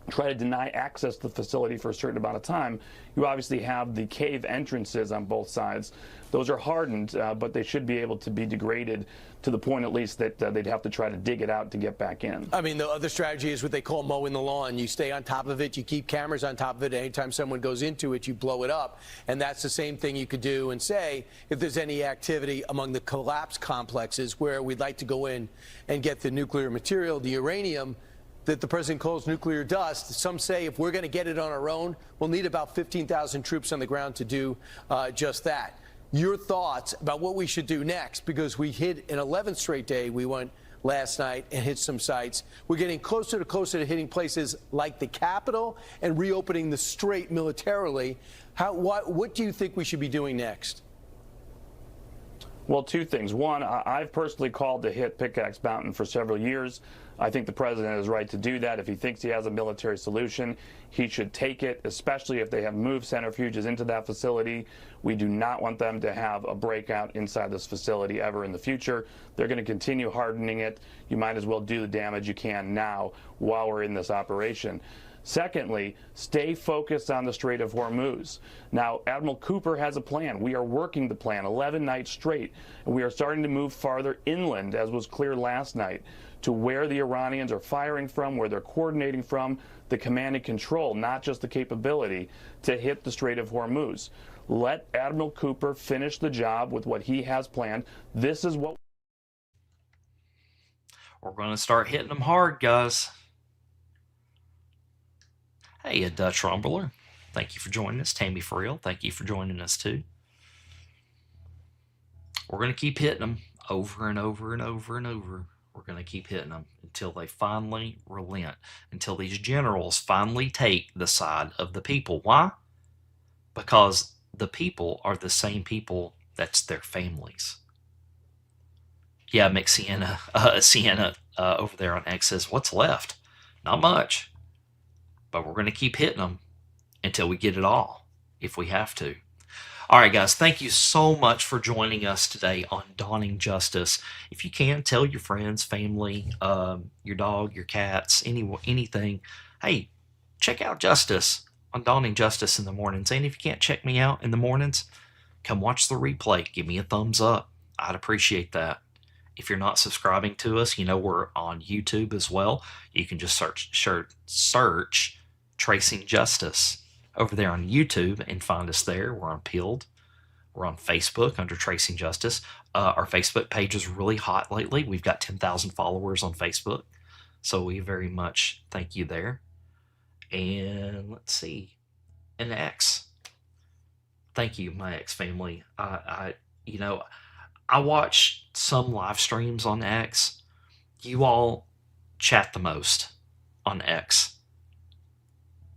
try to deny access to the facility for a certain amount of time, you obviously have the cave entrances on both sides. Those are hardened, but they should be able to be degraded to the point at least that they'd have to try to dig it out to get back in. I mean, the other strategy is what they call mowing the lawn. You stay on top of it, you keep cameras on top of it. Anytime someone goes into it, you blow it up. And that's the same thing you could do and say if there's any activity among the collapse complexes where we'd like to go in and get the nuclear material, the uranium, that the president calls nuclear dust. Some say if we're going to get it on our own, we'll need about 15,000 troops on the ground to do just that. Your thoughts about what we should do next, because we hit an 11th straight day. We went last night and hit some sites. We're getting closer to hitting places like the Capitol and reopening the Strait militarily. What do you think we should be doing next? Well, two things. One, I've personally called to hit Pickaxe Mountain for several years. I think the president is right to do that. If he thinks he has a military solution, he should take it, especially if they have moved centrifuges into that facility. We do not want them to have a breakout inside this facility ever in the future. They're going to continue hardening it. You might as well do the damage you can now while we're in this operation. Secondly, stay focused on the Strait of Hormuz. Now, Admiral Cooper has a plan. We are working the plan 11 nights straight, and we are starting to move farther inland, as was clear last night, to where the Iranians are firing from, where they're coordinating from, the command and control, not just the capability to hit the Strait of Hormuz. Let Admiral Cooper finish the job with what he has planned. This is what we're going to start hitting them hard, guys. Hey, Dutch Rumbler, thank you for joining us. Tammy For Real, thank you for joining us too. We're going to keep hitting them over and over and over and over. We're going to keep hitting them until they finally relent, until these generals finally take the side of the people. Why? Because the people are the same people that's their families. Yeah, Mick Sienna over there on X says, what's left? Not much. But we're going to keep hitting them until we get it all, if we have to. All right, guys, thank you so much for joining us today on Dawning Justice. If you can, tell your friends, family, your dog, your cats, anything. Hey, check out Justice on Dawning Justice in the mornings. And if you can't check me out in the mornings, come watch the replay. Give me a thumbs up. I'd appreciate that. If you're not subscribing to us, you know we're on YouTube as well. You can just search Tracing Justice over there on YouTube and find us there. We're on Peeled. We're on Facebook under Tracing Justice. Our Facebook page is really hot lately. We've got 10,000 followers on Facebook. So we very much thank you there. And let's see. And X. Thank you, my X family. I watch some live streams on X. You all chat the most on X.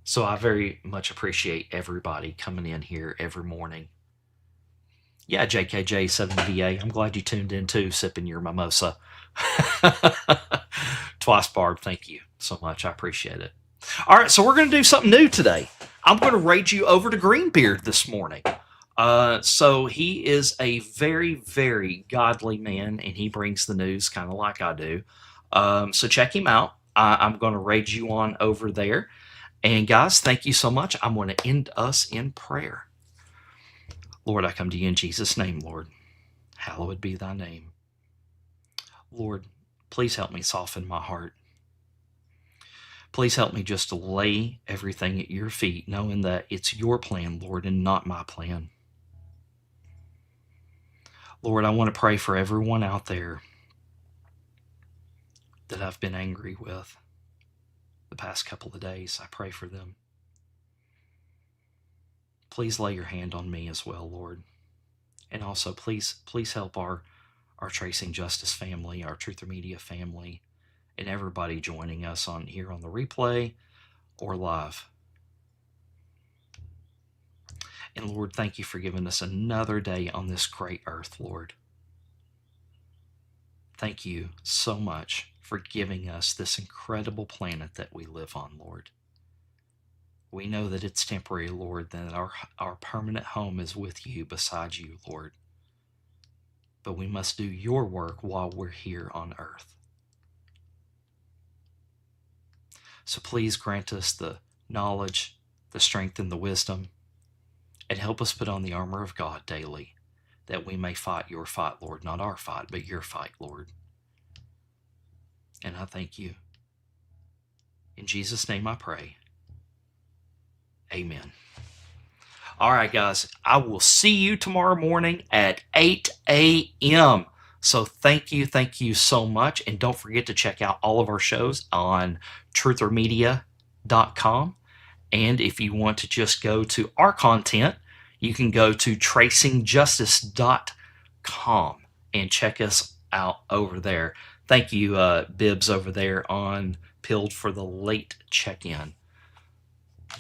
So I very much appreciate everybody coming in here every morning. Yeah, JKJ7VA, I'm glad you tuned in too, sipping your mimosa. Twice Barb, thank you so much. I appreciate it. All right, so we're going to do something new today. I'm going to raid you over to Greenbeard this morning. So he is a very, very godly man, and he brings the news kind of like I do. So check him out. I'm going to raid you on over there. And guys, thank you so much. I'm going to end us in prayer. Lord, I come to you in Jesus' name, Lord. Hallowed be thy name. Lord, please help me soften my heart. Please help me just to lay everything at your feet, knowing that it's your plan, Lord, and not my plan. Lord, I want to pray for everyone out there that I've been angry with the past couple of days. I pray for them. Please lay your hand on me as well, Lord. And also, please help our Tracing Justice family, our Truther Media family, and everybody joining us on here on the replay or live. And Lord, thank you for giving us another day on this great earth, Lord. Thank you so much for giving us this incredible planet that we live on, Lord. We know that it's temporary, Lord, that our permanent home is with you, beside you, Lord. But we must do your work while we're here on earth. So please grant us the knowledge, the strength, and the wisdom, and help us put on the armor of God daily, that we may fight your fight, Lord, not our fight, but your fight, Lord. And I thank you. In Jesus' name I pray. Amen. All right, guys, I will see you tomorrow morning at 8 a.m. So thank you so much. And don't forget to check out all of our shows on truthermedia.com. And if you want to just go to our content, you can go to tracingjustice.com and check us out over there. Thank you, Bibbs over there on Pilled for the late check-in.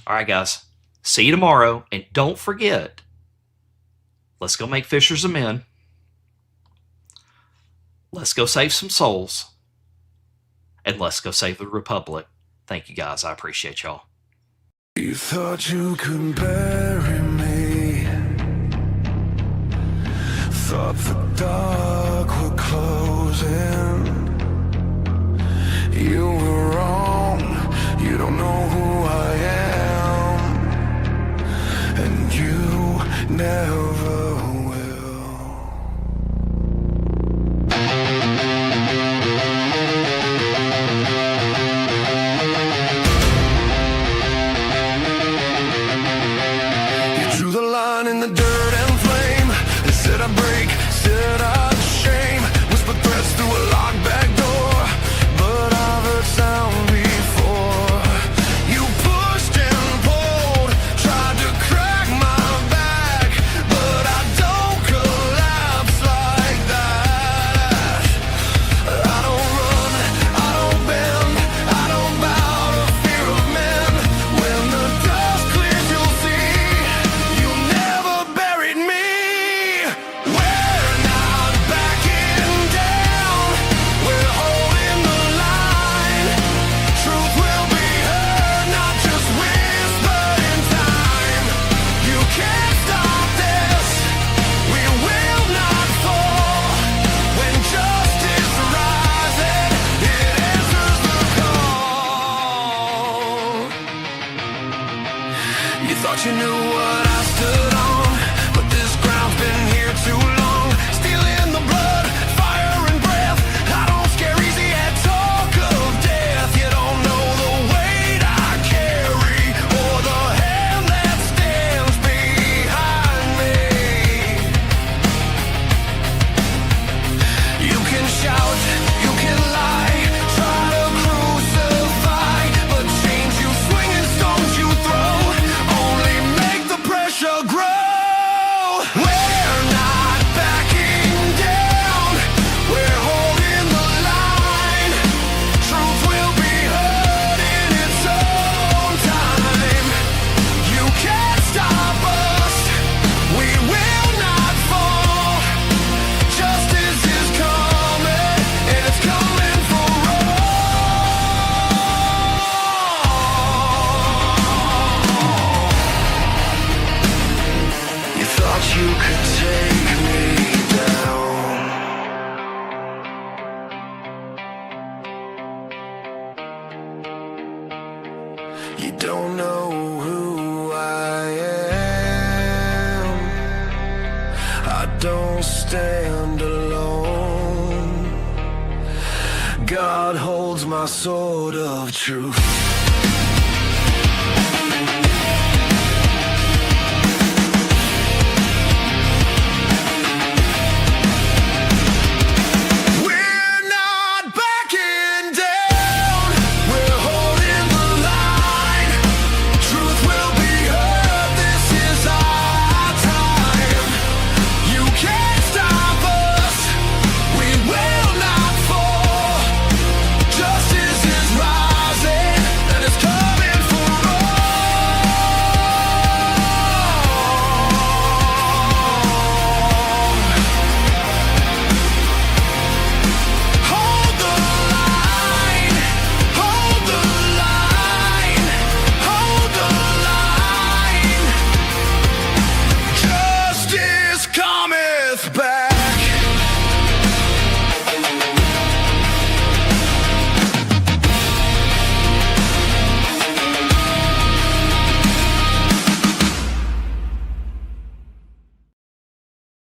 All right, guys. See you tomorrow. And don't forget, let's go make fishers of men. let's go save some souls. And let's go save the Republic. Thank you, guys. I appreciate y'all. You thought you could bury me. Thought the dark would close in. You were wrong. You don't know who I am. And you never will. You drew the line in the dirt and flame. They said I'd break, said I'd shame. Whispered threats through a locked back door. But I've heard sound before. You pushed and pulled, tried to crack my back. But I don't collapse like that. I don't run, I don't bend, I don't bow to fear of men. When the dust clears, you'll see you never buried me. We're not backing down, we're holding the line. Truth will be heard, not just whispered in time. You can't stop this, we will not fall. When justice rises, it answers the call. You thought you knew what I stood on, but this ground's been here too long. Stealing the blood, fire and breath. I don't scare easy at talk of death. You don't know the weight I carry, or the hand that stands behind me. You can shout, you can lie, try to crucify, but chains you swing and stones you throw only make the pressure grow. We're not backing down, we're holding the line. Truth will be heard in its own time. You can't stop us, we will not fall. Justice is coming, and it's coming for all. You thought you could take me down. You don't know who I am. I don't stand alone. God holds my sword of truth.